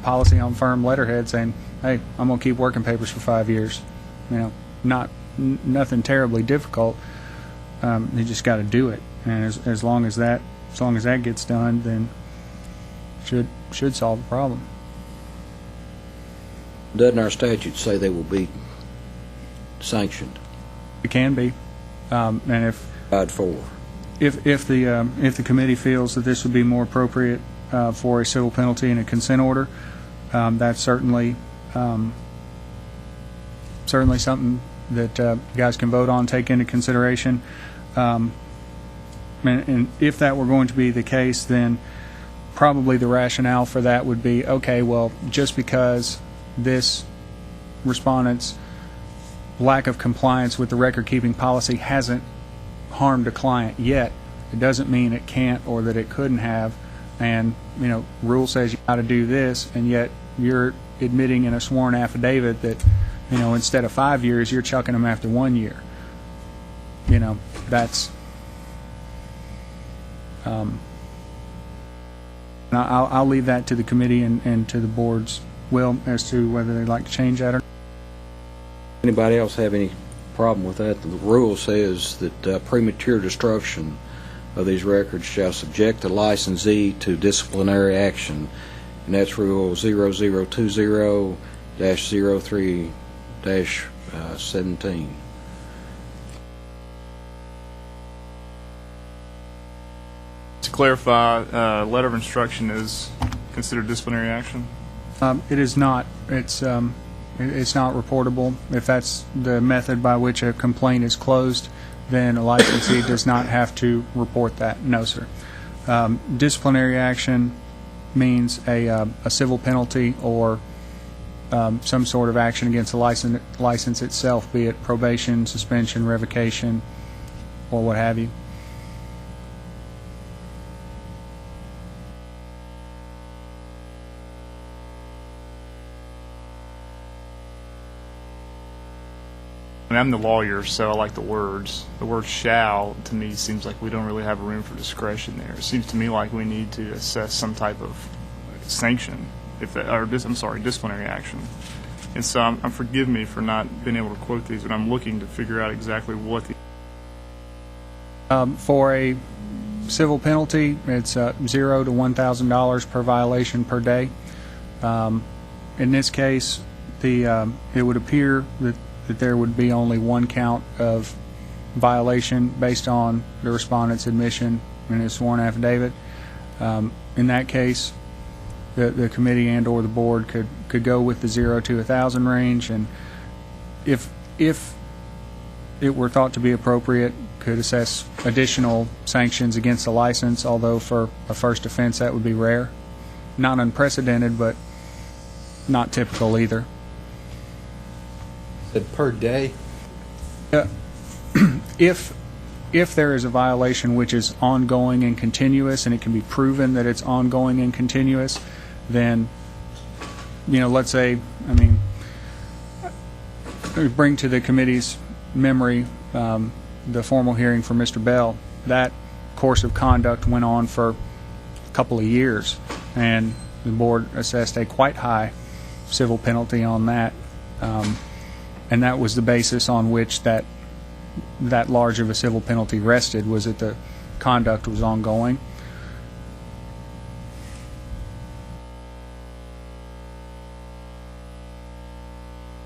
policy on firm letterhead saying, hey, I'm going to keep working papers for 5 years. Nothing terribly difficult. You just got to do it. And as long as that gets done, then should solve the problem. Doesn't our statute say they will be sanctioned? It can be, and if the committee feels that this would be more appropriate for a civil penalty and a consent order, that's certainly something that you guys can vote on, take into consideration. And if that were going to be the case, then probably the rationale for that would be, okay, well, just because this respondent's lack of compliance with the record-keeping policy hasn't harmed a client yet, it doesn't mean it can't or that it couldn't have. And, rule says you got to do this, and yet you're admitting in a sworn affidavit that, instead of 5 years, you're chucking them after 1 year. That's... I'll leave that to the committee and to the board's will as to whether they'd like to change that or not. Anybody else have any problem with that? The rule says that premature destruction of these records shall subject the licensee to disciplinary action, and that's Rule 0020-03-17. To clarify, letter of instruction is considered disciplinary action? It is not. It's not reportable. If that's the method by which a complaint is closed, then a licensee does not have to report that. No, sir. Disciplinary action means a civil penalty or some sort of action against the license itself, be it probation, suspension, revocation, or what have you. I mean, I'm the lawyer, so I like the words. The word shall, to me, seems like we don't really have room for discretion there. It seems to me like we need to assess some type of sanction, disciplinary action. And so, forgive me for not being able to quote these, but I'm looking to figure out exactly what the... For a civil penalty, it's $0 to $1,000 per violation per day. In this case, it would appear that there would be only one count of violation based on the respondent's admission in his sworn affidavit. In that case, the committee and or the board could go with the 0 to 1,000 range, and if it were thought to be appropriate, could assess additional sanctions against the license, although for a first offense that would be rare. Not unprecedented, but not typical either. Said per day? If there is a violation which is ongoing and continuous, and it can be proven that it's ongoing and continuous, then, let's say, bring to the committee's memory the formal hearing for Mr. Bell. That course of conduct went on for a couple of years, and the board assessed a quite high civil penalty on that, and that was the basis on which that large of a civil penalty rested, was that the conduct was ongoing.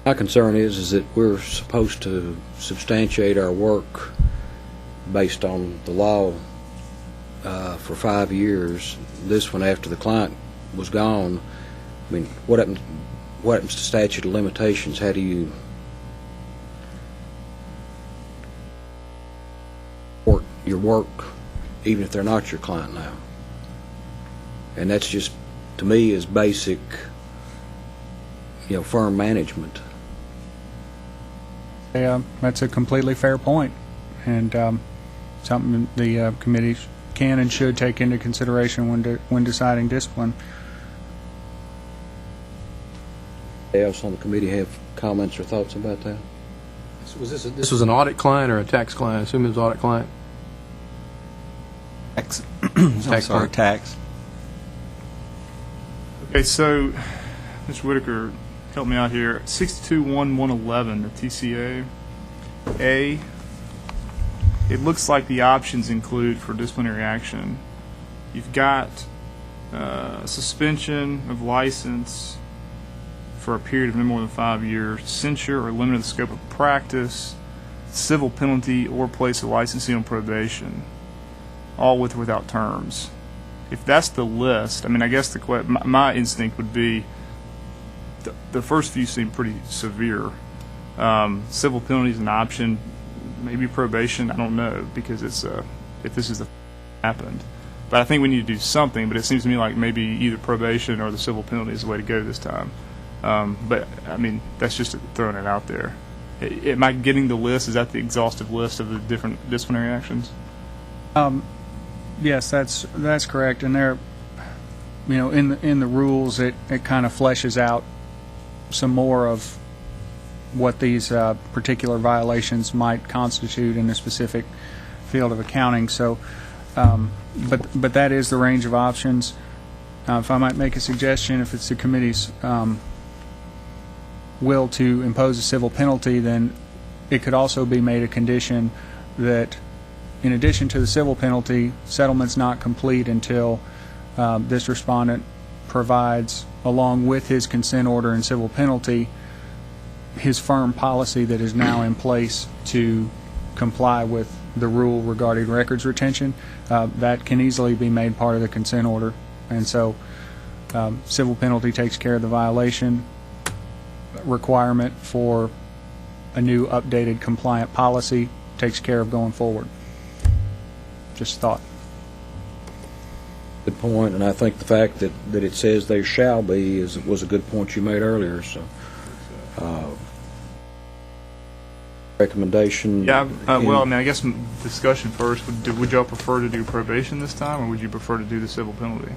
My concern is that we're supposed to substantiate our work based on the law for 5 years. This one, after the client was gone, what happens to statute of limitations? How do you work your work even if they're not your client now? And that's just, to me, is basic, firm management. That's a completely fair point, and something the committee can and should take into consideration when deciding discipline. Anybody else on the committee have comments or thoughts about that? This was an audit client or a tax client? I assume it was audit client. Tax. Client. Tax. Okay, so, Mr. Whitaker, help me out here. 62.1.111, the TCA. It looks like the options include for disciplinary action. You've got suspension of license for a period of no more than 5 years, censure or limit the scope of practice, civil penalty, or place a licensee on probation, all with or without terms. If that's the list, I guess my instinct would be the first few seem pretty severe. Civil penalty is an option, maybe probation, I don't know, because it's if this is the happened. But I think we need to do something, but it seems to me like maybe either probation or the civil penalty is the way to go this time. But, that's just throwing it out there. Am I getting the list? Is that the exhaustive list of the different disciplinary actions? Yes, that's correct. And there, in the rules, it kind of fleshes out some more of what these particular violations might constitute in a specific field of accounting. So, but that is the range of options. If I might make a suggestion, if it's the committee's will to impose a civil penalty, then it could also be made a condition that, in addition to the civil penalty, settlement's not complete until this respondent provides, along with his consent order and civil penalty, his firm policy that is now in place to comply with the rule regarding records retention. That can easily be made part of the consent order. And so civil penalty takes care of the violation requirement for a new updated compliant policy, takes care of going forward. Just thought. Good point, and I think the fact that it says there shall be was a good point you made earlier. So, recommendation. Yeah. I guess discussion first. Would y'all prefer to do probation this time, or would you prefer to do the civil penalty?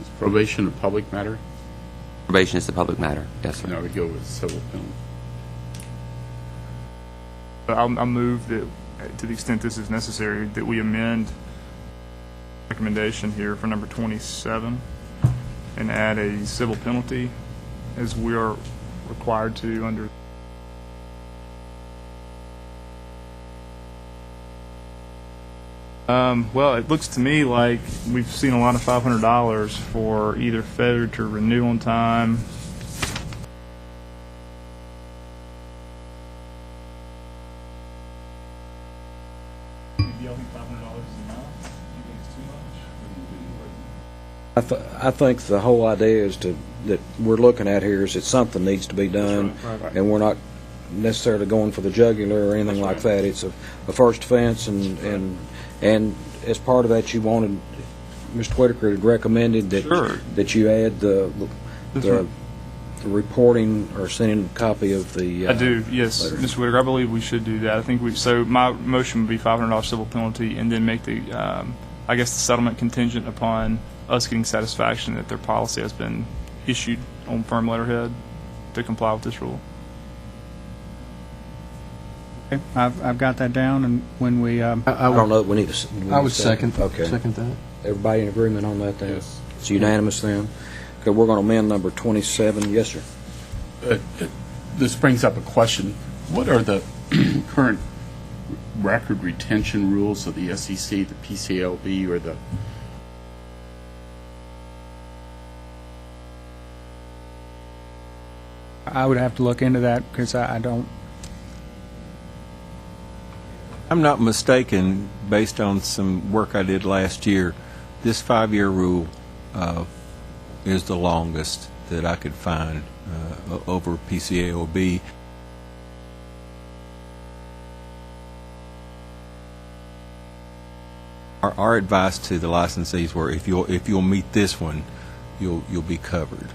Is probation a public matter? Probation is the public matter. Yes, sir. No, I would go with civil penalty. I'll move that, to the extent this is necessary, that we amend recommendation here for number 27 and add a civil penalty as we are required to under. Well, it looks to me like we've seen a lot of $500 for either failure to renew on time. I think the whole idea is that we're looking at here is that something needs to be done, and we're not necessarily going for the jugular or anything like that. It's a first offense, and as part of that, you wanted, Mr. Whitaker had recommended that you add the reporting or sending a copy of the. I do, yes, letter. Mr. Whitaker. I believe we should do that. I think so my motion would be $500 civil penalty, and then make the, I guess, the settlement contingent upon us getting satisfaction that their policy has been issued on firm letterhead to comply with this rule. Okay, I've got that down, and when we, I don't know. We need a. I would second that. Everybody in agreement on that then? Yes. It's unanimous then? Okay, we're going to amend number 27. Yes, sir. This brings up a question. What are the current record retention rules of the SEC, the PCLB, or the... I would have to look into that because I don't. I'm not mistaken, based on some work I did last year, this 5-year rule is the longest that I could find over PCAOB. Our advice to the licensees were, if you'll meet this one, you'll be covered.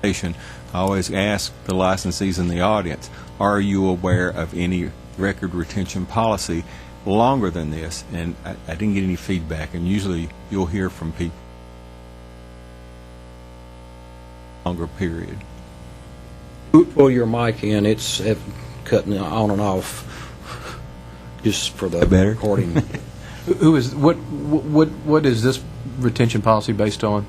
I always ask the licensees in the audience, are you aware of any record retention policy longer than this? And I didn't get any feedback, and usually you'll hear from people longer period. Pull your mic in. It's cutting on and off just for the recording. What is this retention policy based on?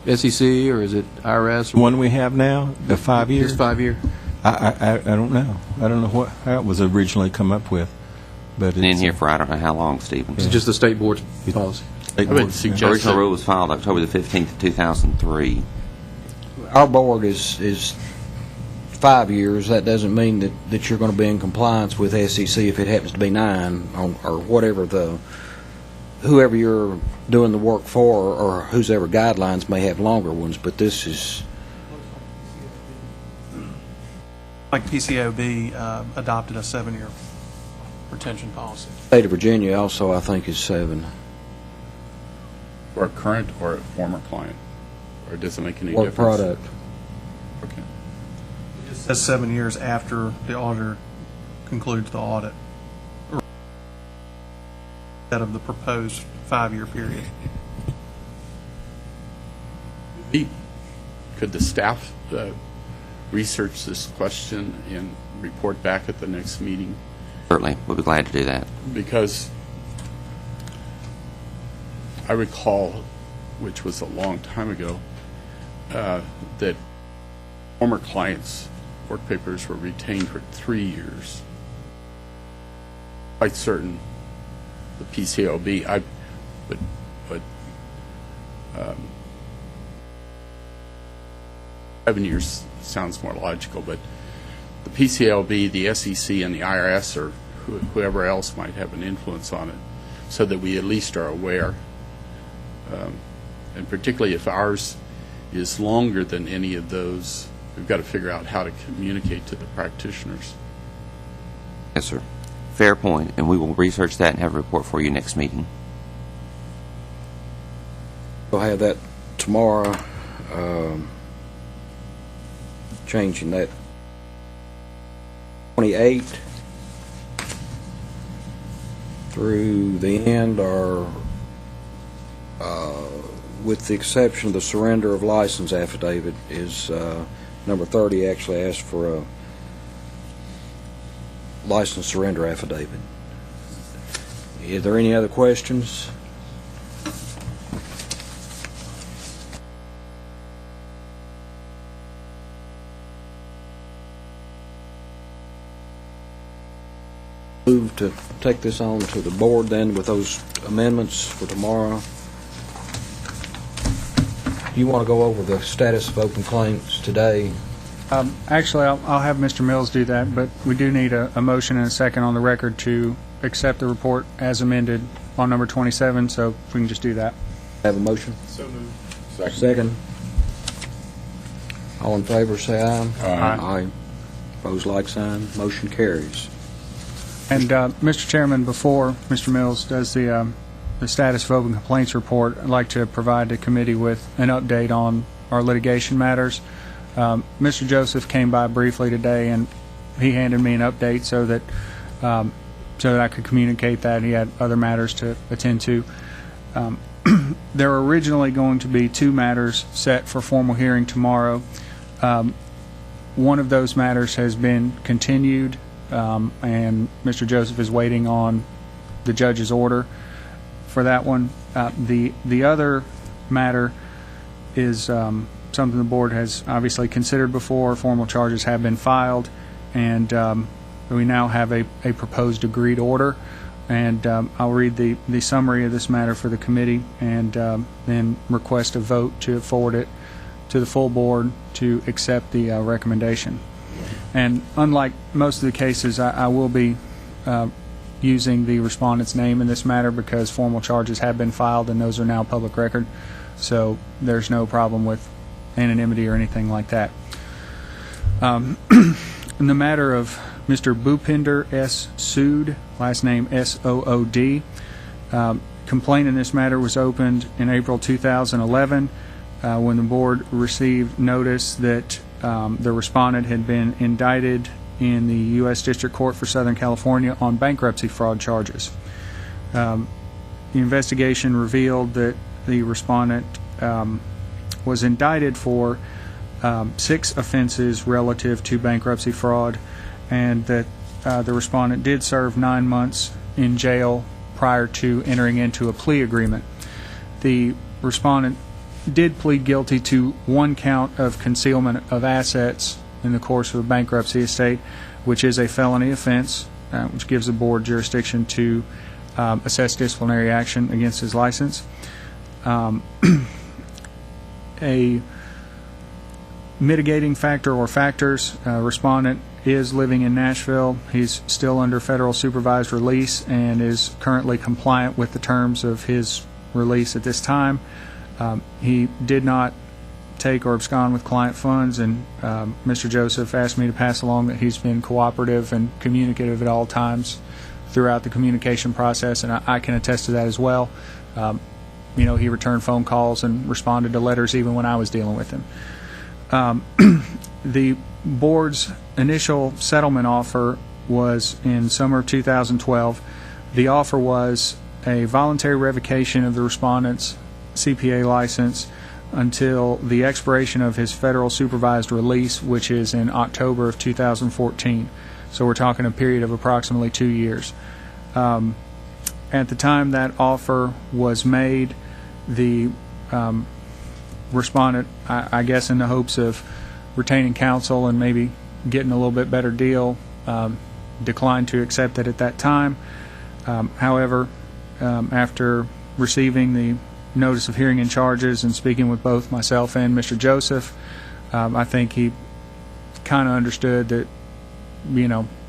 Is it SEC or is it IRS? The one we have now, the 5-year? This 5-year? I don't know. I don't know how it was originally come up with. But Been in here for I don't know how long, Stephen. It's just the state board's policy. I would suggest The original rule was filed October the 15th of 2003. Our board is 5 years. That doesn't mean that you're going to be in compliance with SEC if it happens to be 9 or whatever whoever you're doing the work for, or whoever guidelines may have longer ones, but this is... Like PCAOB adopted a 7-year retention policy. State of Virginia also, I think, is 7. or a current or a former client, or does it make any Or difference? product. Okay. That's 7 years after the auditor concludes the audit. Instead of the proposed 5-year period. Could the staff research this question and report back at the next meeting? Certainly, we'll be glad to do that. Because I recall, which was a long time ago, that former clients' work papers were retained for 3 years. Quite certain the PCLB, but 7 years sounds more logical, but the PCLB, the SEC, and the IRS, or whoever else might have an influence on it, so that we at least are aware. And particularly if ours is longer than any of those, we've got to figure out how to communicate to the practitioners. Yes, sir. Fair point, and we will research that and have a report for you next meeting. We'll have that tomorrow, changing that 28 through the end are, with the exception of the surrender of license affidavit, is Number 30 actually asks for a license surrender affidavit. Is there any other questions? Move to take this on to the board then with those amendments for tomorrow. Do you want to go over the status of open claims today? Actually, I'll have Mr. Mills do that, but we do need a motion and a second on the record to accept the report as amended on number 27, so if we can just do that. Have a motion? So moved. Second. All in favor, say aye. Aye. Aye. Opposed, like sign. Motion carries. And, Mr. Chairman, before Mr. Mills does the status of open complaints report, I'd like to provide the committee with an update on our litigation matters. Mr. Joseph came by briefly today, and he handed me an update so that I could communicate that he had other matters to attend to. There were originally going to be 2 matters set for formal hearing tomorrow. One of those matters has been continued, and Mr. Joseph is waiting on the judge's order for that one. The other matter is something the board has obviously considered before. Formal charges have been filed, and we now have a proposed agreed order. And I'll read the summary of this matter for the committee, and then request a vote to forward it to the full board to accept the recommendation. And unlike most of the cases, I will be using the respondent's name in this matter because formal charges have been filed and those are now public record. So there's no problem with anonymity or anything like that. In the matter of Mr. Bhupinder S. Sood, last name S-O-O-D, complaint in this matter was opened in April 2011 when the board received notice that the respondent had been indicted in the U.S. District Court for Southern California on bankruptcy fraud charges. The investigation revealed that the respondent was indicted for 6 offenses relative to bankruptcy fraud, and that the respondent did serve 9 months in jail prior to entering into a plea agreement. The respondent did plead guilty to 1 count of concealment of assets in the course of a bankruptcy estate, which is a felony offense, which gives the board jurisdiction to assess disciplinary action against his license. A mitigating factor or factors, respondent is living in Nashville. He's still under federal supervised release and is currently compliant with the terms of his release at this time. He did not take or abscond with client funds, and Mr. Joseph asked me to pass along that he's been cooperative and communicative at all times throughout the communication process, and I can attest to that as well. He returned phone calls and responded to letters even when I was dealing with him. The board's initial settlement offer was in summer of 2012. The offer was a voluntary revocation of the respondent's CPA license until the expiration of his federal supervised release, which is in October of 2014. So we're talking a period of approximately 2 years. At the time that offer was made, the respondent, I guess in the hopes of retaining counsel and maybe getting a little bit better deal, declined to accept it at that time. However, after receiving the notice of hearing and charges and speaking with both myself and Mr. Joseph, I think he kind of understood that,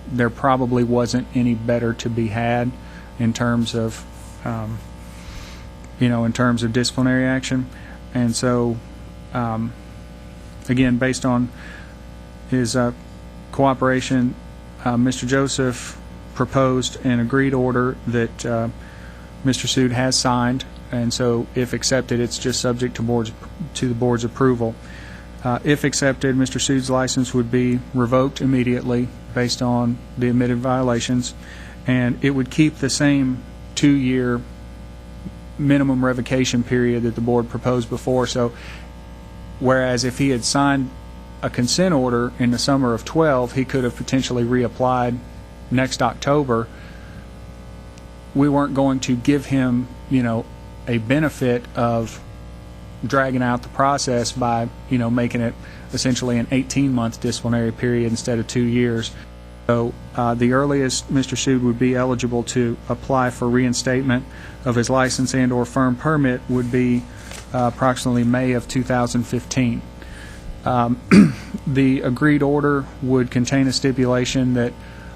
there probably wasn't any better to be had in terms of, in terms of disciplinary action. And so, again, based on his cooperation, Mr. Joseph proposed an agreed order that Mr. Sood has signed, and so if accepted, it's just subject to the board's approval. If accepted, Mr. Sood's license would be revoked immediately based on the admitted violations, and it would keep the same 2-year minimum revocation period that the board proposed before. So whereas if he had signed a consent order in the summer of 12, he could have potentially reapplied next October. We weren't going to give him, a benefit of dragging out the process by, making it essentially an 18-month disciplinary period instead of 2 years. So the earliest Mr. Sood would be eligible to apply for reinstatement of his license and or firm permit would be approximately May of 2015. The agreed order would contain a stipulation that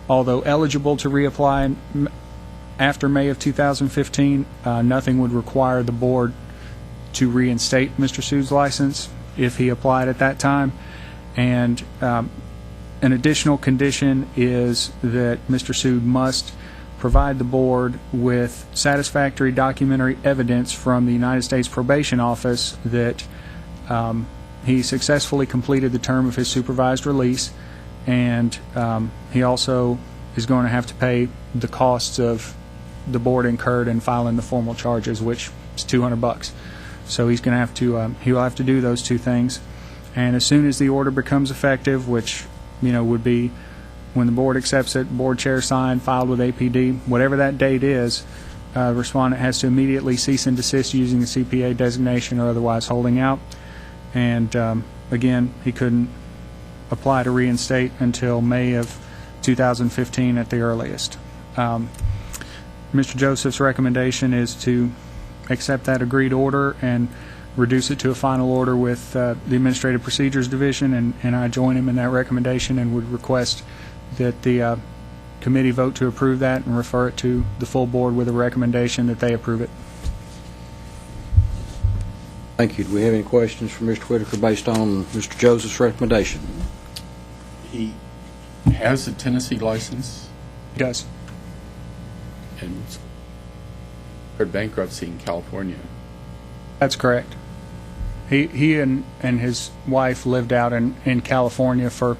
although eligible to reapply after May of 2015, nothing would require the board to reinstate Mr. Sood's license if he applied at that time. And an additional condition is that Mr. Sood must provide the board with satisfactory documentary evidence from the United States Probation Office that he successfully completed the term of his supervised release, and he also is going to have to pay the costs of the board incurred in filing the formal charges, which is $200. So he's going to have to he'll have to do those two things, and as soon as the order becomes effective, which would be when the board accepts it, board chair signed, filed with APD, whatever that date is, the respondent has to immediately cease and desist using the CPA designation or otherwise holding out. And again, he couldn't apply to reinstate until May of 2015 at the earliest. Mr. Joseph's recommendation is to accept that agreed order and reduce it to a final order with the Administrative Procedures Division, and I join him in that recommendation and would request that the committee vote to approve that and refer it to the full board with a recommendation that they approve it. Thank you. Do we have any questions for Mr. Whitaker based on Mr. Joseph's recommendation? He has a Tennessee license He does. and declared bankruptcy in California. That's correct. He and his wife lived out in California for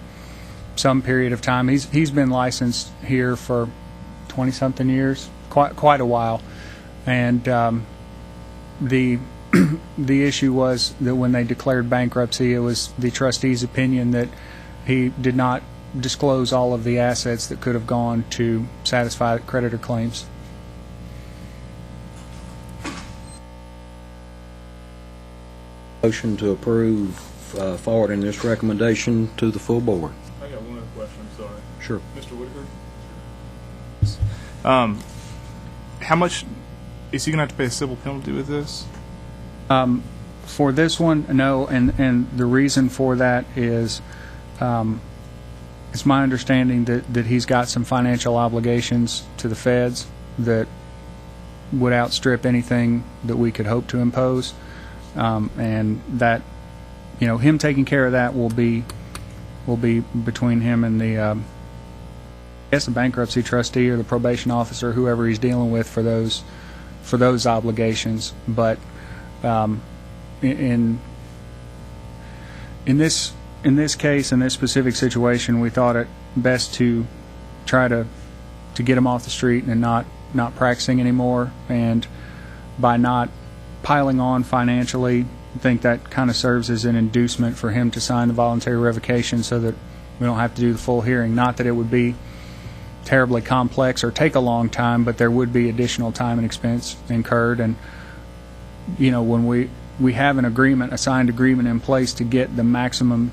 some period of time. He's been licensed here for 20-something years, quite a while, and the issue was that when they declared bankruptcy, it was the trustee's opinion that he did not disclose all of the assets that could have gone to satisfy creditor claims. Motion to approve forwarding this recommendation to the full board. I got one other question, I'm sorry. Sure. Mr. Whitaker? How much, is he going to have to pay a civil penalty with this? For this one, no, and the reason for that is it's my understanding that he's got some financial obligations to the feds that would outstrip anything that we could hope to impose, and that, him taking care of that will be between him and the the bankruptcy trustee or the probation officer, whoever he's dealing with for those obligations. But in this case, in this specific situation, we thought it best to try to get him off the street and not practicing anymore, and by not piling on financially, I think that kind of serves as an inducement for him to sign the voluntary revocation so that we don't have to do the full hearing. Not that it would be terribly complex or take a long time, but there would be additional time and expense incurred. And when we have an agreement, a signed agreement in place to get the maximum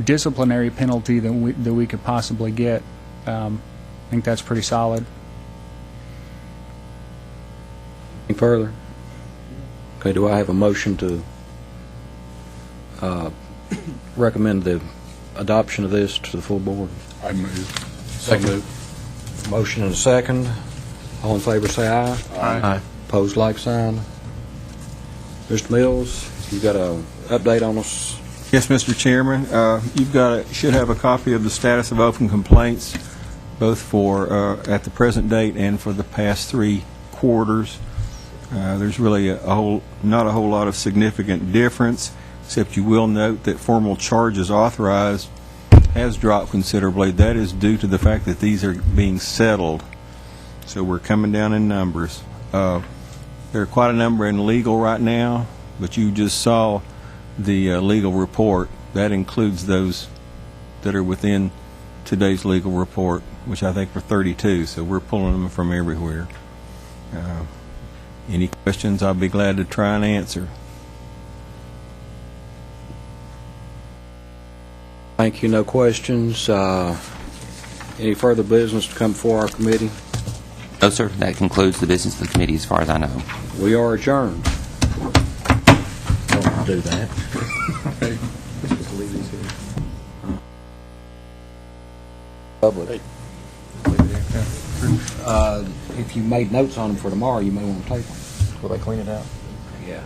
disciplinary penalty that we could possibly get, I think that's pretty solid. Any further? Okay, do I have a motion to recommend the adoption of this to the full board? I move. Second. Motion and a second. All in favor say aye. Aye. Opposed, like sign. Mr. Mills, you got an update on us? Yes, Mr. Chairman. Should have a copy of the status of open complaints, both for at the present date and for the past 3 quarters. There's really not a whole lot of significant difference, except you will note that formal charges authorized has dropped considerably. That is due to the fact that these are being settled. So we're coming down in numbers. There are quite a number in legal right now, but you just saw the legal report that includes those that are within today's legal report, which I think were 32, so we're pulling them from everywhere. Any questions, I'll be glad to try and answer. Thank you. No questions. Any further business to come before our committee? No, sir. That concludes the business of the committee as far as I know. We are adjourned. Don't do that. Public. If you made notes on them for tomorrow, you may want to take them. Will they clean it out? Yeah.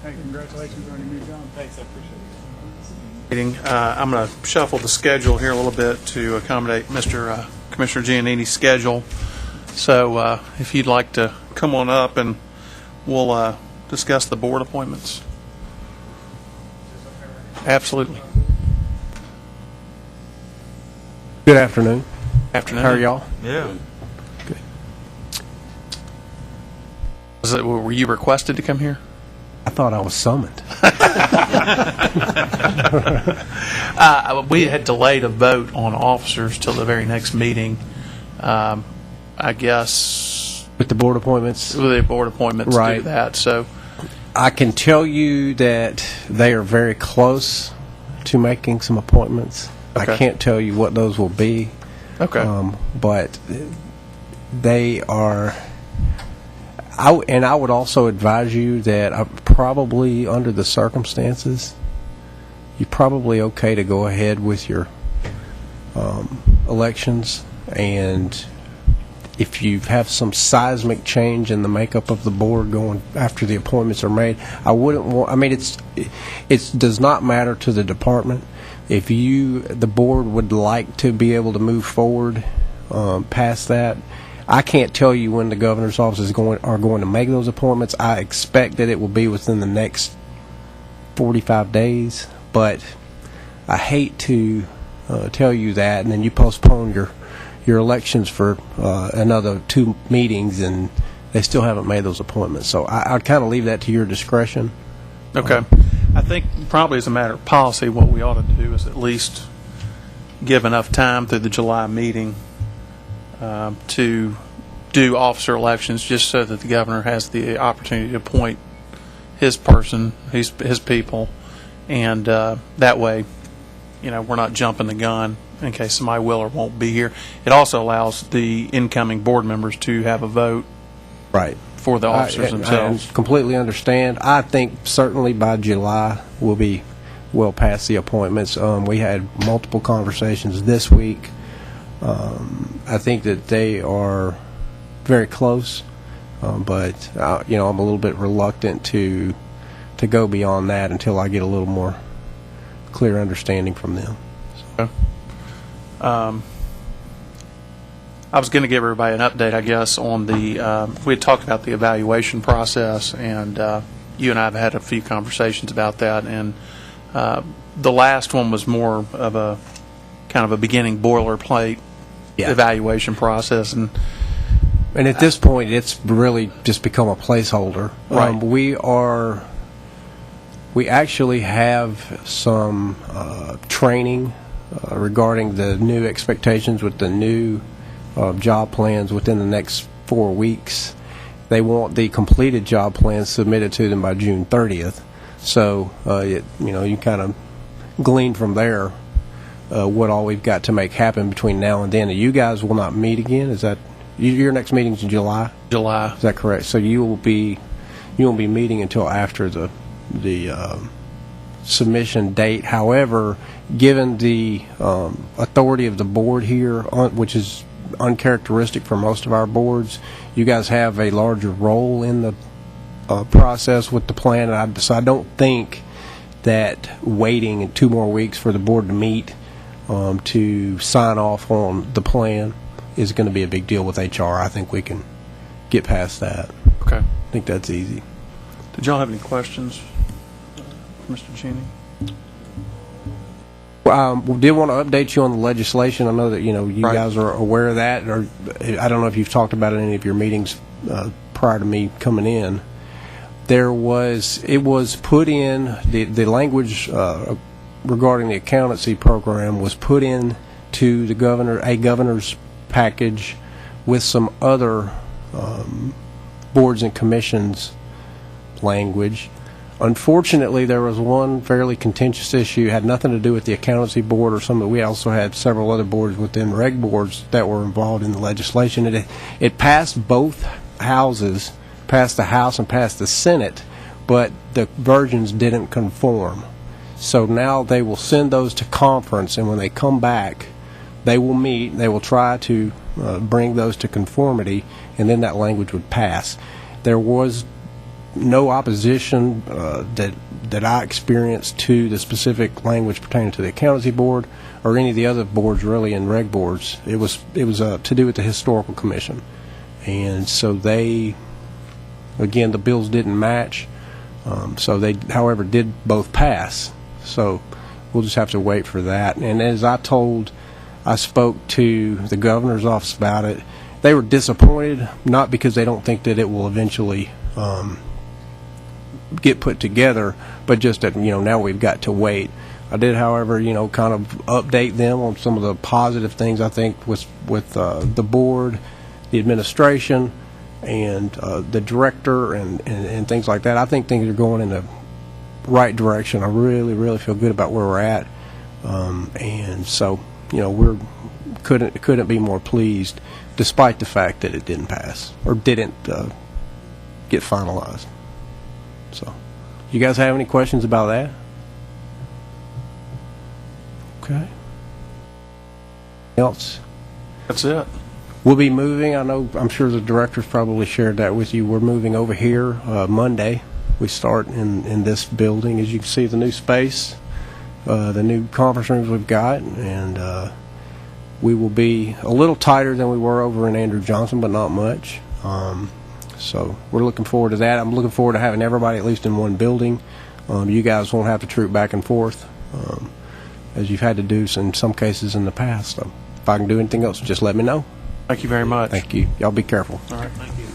Hey, congratulations on your new job. Thanks, I appreciate it. Meeting. I'm going to shuffle the schedule here a little bit to accommodate Mr. Commissioner Giannini's schedule. So if you'd like to come on up and we'll discuss the board appointments. Absolutely. Good afternoon. Afternoon. How are y'all? Yeah. Good. Were you requested to come here? I thought I was summoned. We had delayed a vote on officers till the very next meeting. I guess With the board appointments? with the board appointments Right. do that. So I can tell you that they are very close to making some appointments. Okay. I can't tell you what those will be. okay. But they are... I would also advise you that probably under the circumstances, you're probably okay to go ahead with your elections. And if you have some seismic change in the makeup of the board going after the appointments are made, I wouldn't want... I mean, it does not matter to the department. If the board would like to be able to move forward past that, I can't tell you when the governor's office are going to make those appointments. I expect that it will be within the next 45 days, but I hate to tell you that, and then you postpone your elections for another 2 meetings, and they still haven't made those appointments. So I'd kind of leave that to your discretion. Okay. I think probably as a matter of policy, what we ought to do is at least give enough time through the July meeting to do officer elections, just so that the governor has the opportunity to appoint his person, his people, and that way, we're not jumping the gun in case somebody will or won't be here. It also allows the incoming board members to have a vote Right. for the officers themselves. I completely understand. I think certainly by July we'll be well past the appointments. We had multiple conversations this week. I think that they are very close, but I'm a little bit reluctant to go beyond that until I get a little more clear understanding from them. So. I was going to give everybody an update, I guess, on the we had talked about the evaluation process, and you and I have had a few conversations about that, and the last one was more of a kind of a beginning boilerplate evaluation process, and at this point, it's really just become a placeholder. Right. We actually have some training regarding the new expectations with the new job plans within the next 4 weeks. They want the completed job plans submitted to them by June 30th. So, you kind of glean from there what all we've got to make happen between now and then. You guys will not meet again. Is that your next meeting's in July? July. Is that correct? So you won't be meeting until after the submission date. However, given the authority of the board here, which is uncharacteristic for most of our boards, you guys have a larger role in the process with the plan. So I don't think that waiting 2 more weeks for the board to meet to sign off on the plan is going to be a big deal with HR. I think we can get past that. Okay. I think that's easy. Did y'all have any questions, Mr. Cheney? We did want to update you on the legislation. I know that you Right. guys are aware of that, or I don't know if you've talked about it in any of your meetings prior to me coming in. it was put in, the language regarding the accountancy program was put in to a governor's package with some other boards and commissions language. Unfortunately, there was one fairly contentious issue. It had nothing to do with the accountancy board or something. We also had several other boards within reg boards that were involved in the legislation. It passed both houses, passed the House and passed the Senate, but the versions didn't conform. So now they will send those to conference, and when they come back, they will meet, they will try to bring those to conformity, and then that language would pass. There was no opposition that I experienced to the specific language pertaining to the accountancy board or any of the other boards really in reg boards. It was to do with the historical commission, and so they, again, the bills didn't match. So they, however, did both pass. So we'll just have to wait for that. And as I spoke to the governor's office about it. They were disappointed, not because they don't think that it will eventually get put together, but just that, now we've got to wait. I did, however, kind of update them on some of the positive things I think with the board, the administration, and the director and things like that. I think things are going in the right direction. I really, really feel good about where we're at. And so, we couldn't be more pleased, despite the fact that it didn't pass or didn't get finalized. So, you guys have any questions about that? Okay. Else? That's it. We'll be moving. I'm sure the director's probably shared that with you. We're moving over here Monday. We start in this building. As you can see, the new space, the new conference rooms we've got, and we will be a little tighter than we were over in Andrew Johnson, but not much. So we're looking forward to that. I'm looking forward to having everybody at least in one building. You guys won't have to troop back and forth as you've had to do in some cases in the past. So if I can do anything else, just let me know. Thank you very much. Thank you. Y'all be careful. All right. Thank you.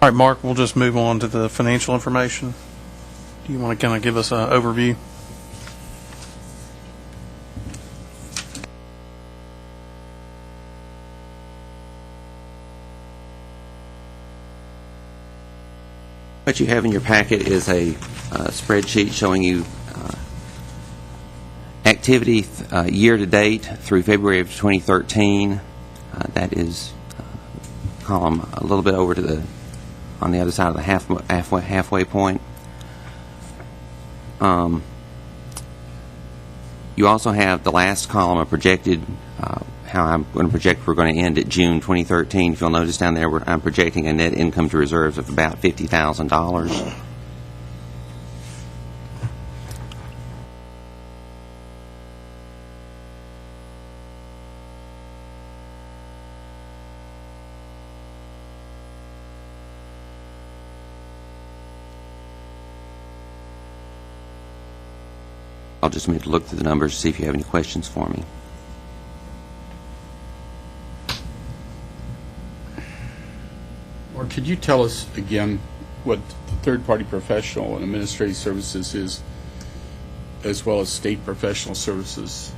All right, Mark, we'll just move on to the financial information. Do you want to kind of give us an overview? What you have in your packet is a spreadsheet showing you activity year-to-date through February of 2013. That is column a little bit over to on the other side of the halfway point. You also have the last column of projected, how I'm going to project we're going to end at June 2013. If you'll notice down there, I'm projecting a net income to reserves of about $50,000. I'll just need to look through the numbers to see if you have any questions for me. Or could you tell us again what the third-party professional and administrative services is, as well as state professional services?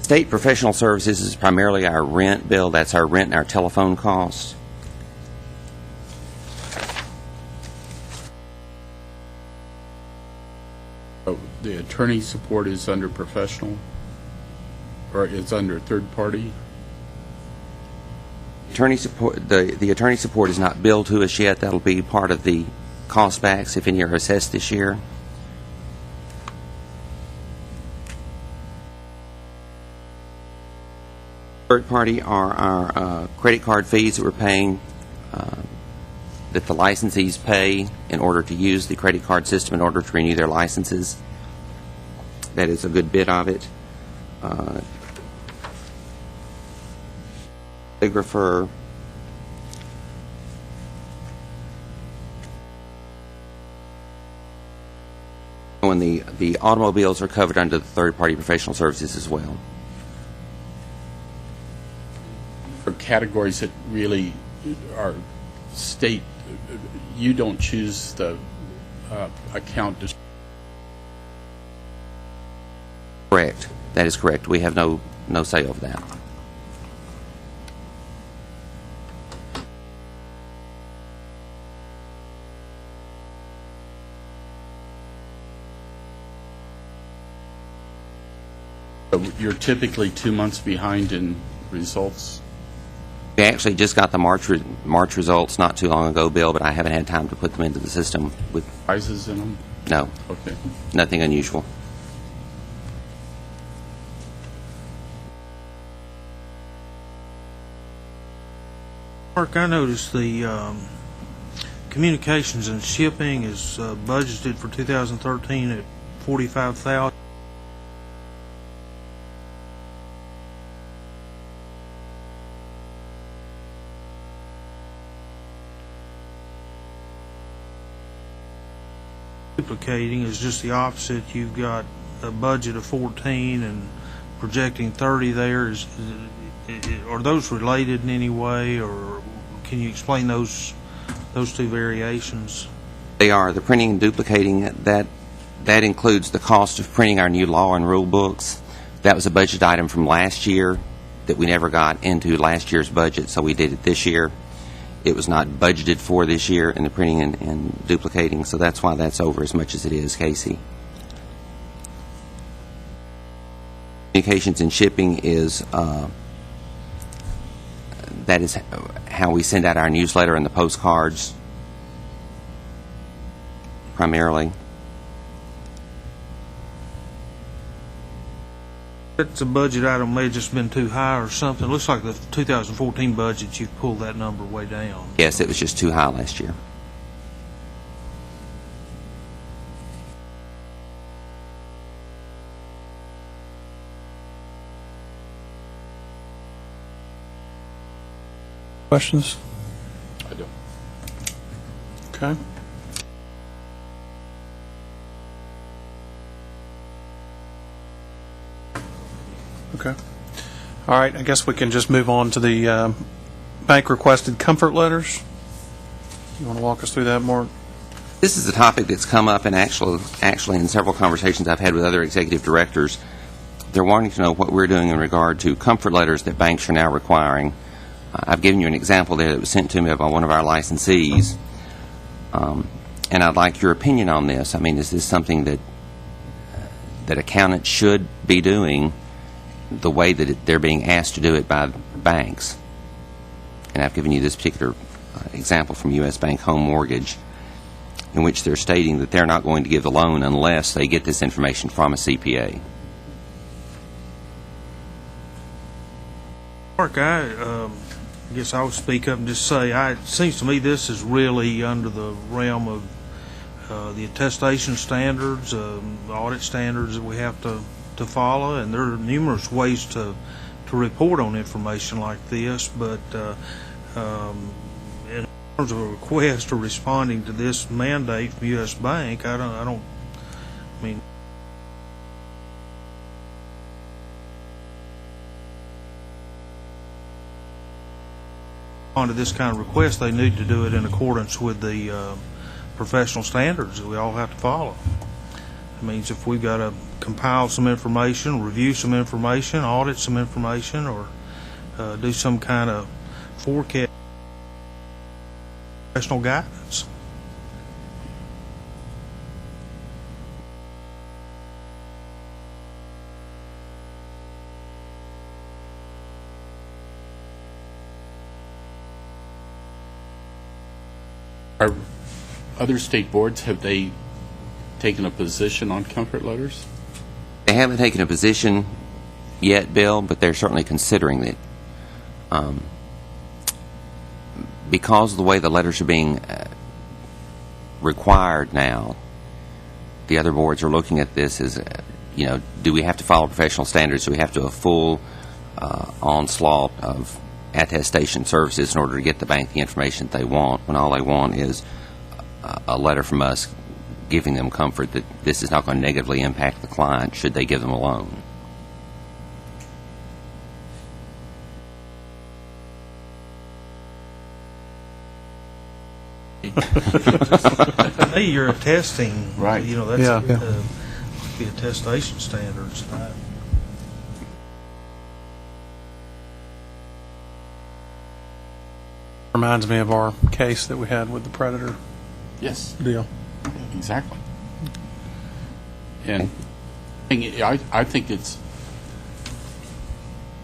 State professional services is primarily our rent bill. That's our rent and our telephone costs. The attorney support is under professional, or it's under third party? Attorney support. The attorney support is not billed to us yet. That'll be part of the cost backs if any are assessed this year. Third party are our credit card fees that we're paying, that the licensees pay in order to use the credit card system in order to renew their licenses. That is a good bit of it. Calligrapher, and the automobiles are covered under the third-party professional services as well. For categories that really are state, you don't choose the account. Correct. That is correct. We have no say over that. So you're typically 2 months behind in results? We actually just got the March results not too long ago, Bill, but I haven't had time to put them into the system. With Prizes in them? No. Okay. Nothing unusual. Mark, I noticed the communications and shipping is budgeted for 2013 at $45,000. Duplicating is just the opposite. You've got a budget of 14 and projecting 30 there. Are those related in any way, or can you explain those two variations? They are. The printing and duplicating, that includes the cost of printing our new law and rule books. That was a budget item from last year that we never got into last year's budget, so we did it this year. It was not budgeted for this year in the printing and duplicating, so that's why that's over as much as it is, Casey. Communications and shipping is that is how we send out our newsletter and the postcards, primarily. It's a budget item may have just been too high or something. It looks like the 2014 budget, you've pulled that number way down. Yes, it was just too high last year. Questions? I don't. Okay. Okay. All right, I guess we can just move on to the bank requested comfort letters. You want to walk us through that, Mark? This is a topic that's come up in actually in several conversations I've had with other executive directors. They're wanting to know what we're doing in regard to comfort letters that banks are now requiring. I've given you an example there that was sent to me by one of our licensees, and I'd like your opinion on this. I mean, is this something that accountants should be doing the way that they're being asked to do it by banks? And I've given you this particular example from U.S. Bank Home Mortgage, in which they're stating that they're not going to give the loan unless they get this information from a CPA. Mark, I guess I would speak up and just say, it seems to me this is really under the realm of the attestation standards, audit standards that we have to follow, and there are numerous ways to report on information like this, but in terms of a request or responding to this mandate from U.S. Bank, I mean, onto this kind of request, they need to do it in accordance with the professional standards that we all have to follow. It means if we've got to compile some information, review some information, audit some information, or do some kind of forecast, professional guidance. Are other state boards, have they taken a position on comfort letters? They haven't taken a position yet, Bill, but they're certainly considering it. Because of the way the letters are being required now, the other boards are looking at this as, do we have to follow professional standards? Do we have to do a full onslaught of attestation services in order to get the bank the information that they want, when all they want is a letter from us giving them comfort that this is not going to negatively impact the client should they give them a loan? To me, you're attesting, Right. you know, that's Yeah. the attestation standards. Reminds me of our case that we had with the Predator Yes, deal. exactly. And I think it's,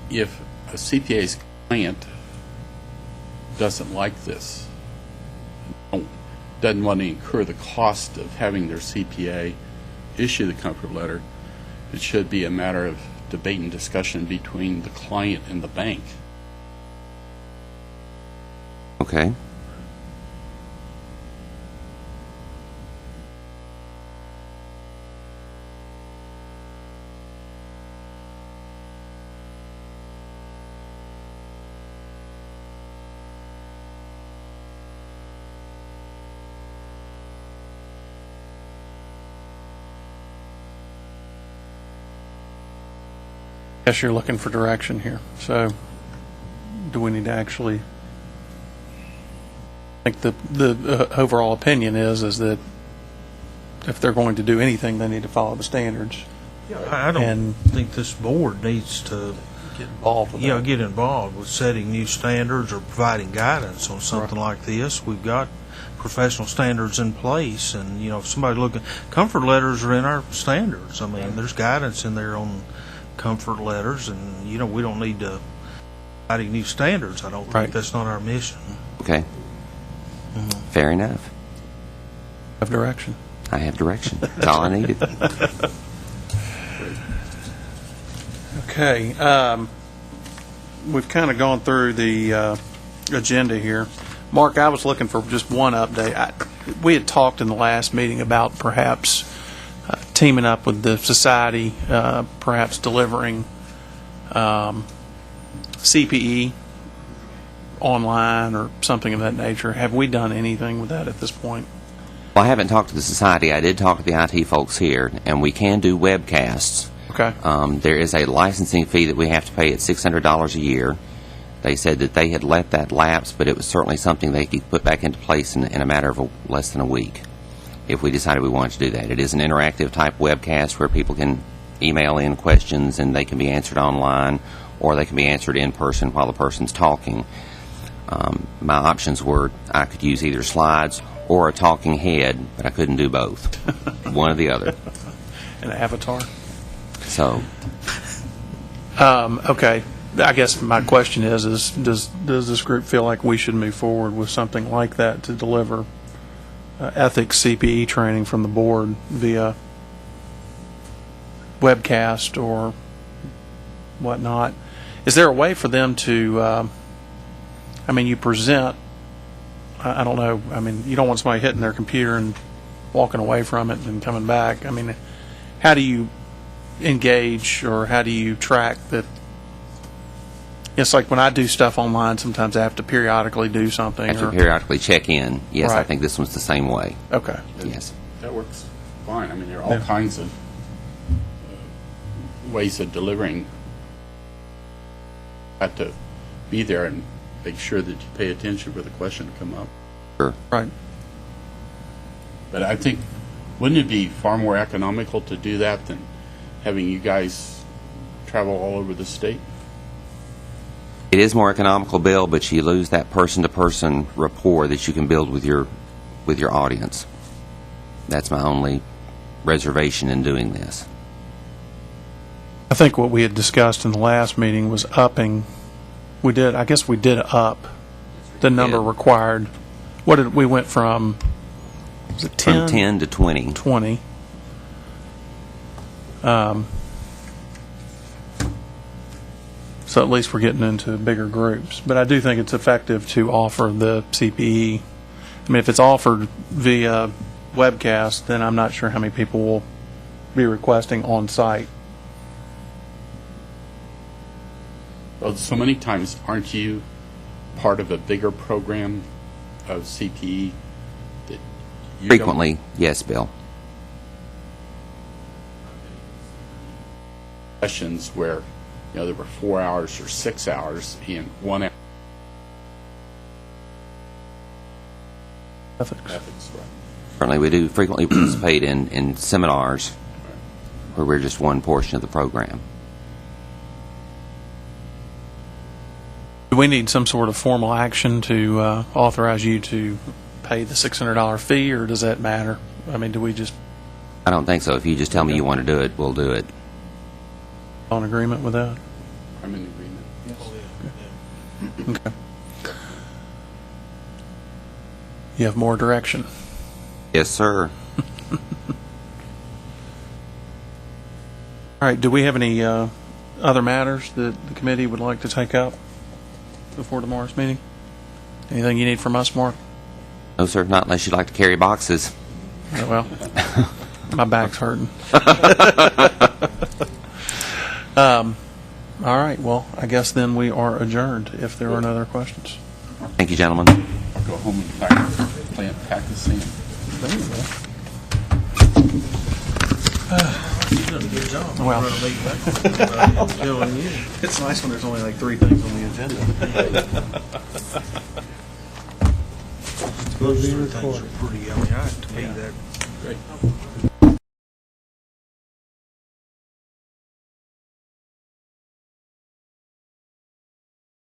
if a CPA's client doesn't like this, doesn't want to incur the cost of having their CPA issue the comfort letter, it should be a matter of debate and discussion between the client and the bank. Okay. Guess you're looking for direction here. So, do we need to actually? I think the overall opinion is that if they're going to do anything, they need to follow the standards. I don't And- think this board needs to Get involved with that. get involved with setting new standards or providing guidance on something like this. We've got professional standards in place, and if somebody looking, comfort letters are in our standards. I mean, there's guidance in there on comfort letters, and we don't need to providing new standards. I don't Right. think that's not our mission. Okay. Fair enough. Have direction. I have direction. That's all I needed. Okay. We've kind of gone through the agenda here. Mark, I was looking for just one update. We had talked in the last meeting about perhaps teaming up with the society, perhaps delivering CPE online or something of that nature. Have we done anything with that at this point? Well, I haven't talked to the society. I did talk to the IT folks here, and we can do webcasts. Okay. There is a licensing fee that we have to pay at $600 a year. They said that they had let that lapse, but it was certainly something they could put back into place in a matter of less than a week if we decided we wanted to do that. It is an interactive type webcast where people can email in questions and they can be answered online, or they can be answered in person while the person's talking. My options were I could use either slides or a talking head, but I couldn't do both. One or the other. An avatar? So, Okay. I guess my question is does this group feel like we should move forward with something like that to deliver ethics CPE training from the board via webcast or whatnot? Is there a way for them to, you present, I don't know, you don't want somebody hitting their computer and walking away from it and coming back. How do you engage, or how do you track that? It's like when I do stuff online, sometimes I have to periodically do something. have to periodically check in. Yes, I Right. think this one's the same way. Okay. Yes. That works fine. There are all kinds of ways of delivering. Have to be there and make sure that you pay attention for the question to come up. Sure. Right. But I think, wouldn't it be far more economical to do that than having you guys travel all over the state? It is more economical, Bill, but you lose that person-to-person rapport that you can build with your audience. That's my only reservation in doing this. I think what we had discussed in the last meeting was upping. We did up the number required. What did we went from? Was it 10? From 10 to 20. 20. So at least we're getting into bigger groups. But I do think it's effective to offer the CPE. If it's offered via webcast, then I'm not sure how many people will be requesting on site. Well, so many times, aren't you part of a bigger program of CPE? That you Frequently, yes, Bill. Sessions where there were 4 hours or 6 hours in 1 hour. Ethics. Ethics, right. Certainly, we do frequently participate in seminars where we're just one portion of the program. Do we need some sort of formal action to authorize you to pay the $600 fee, or does that matter? I mean, do we just I don't think so. If you just tell me you want to do it, we'll do it. on agreement with that? I'm in agreement. Yes. Okay. You have more direction. Yes, sir. All right, do we have any other matters that the committee would like to take up before tomorrow's meeting? Anything you need from us, Mark? No, sir, not unless you'd like to carry boxes. Yeah, well, my back's hurting. All right, well, I guess then we are adjourned if there are no other questions. Thank you, gentlemen. I'll go home and pack the sand. There you go. You've done a good job. Well. It's nice when there's only like 3 things on the agenda. Those 3 things are pretty, I mean, to me, that. Great.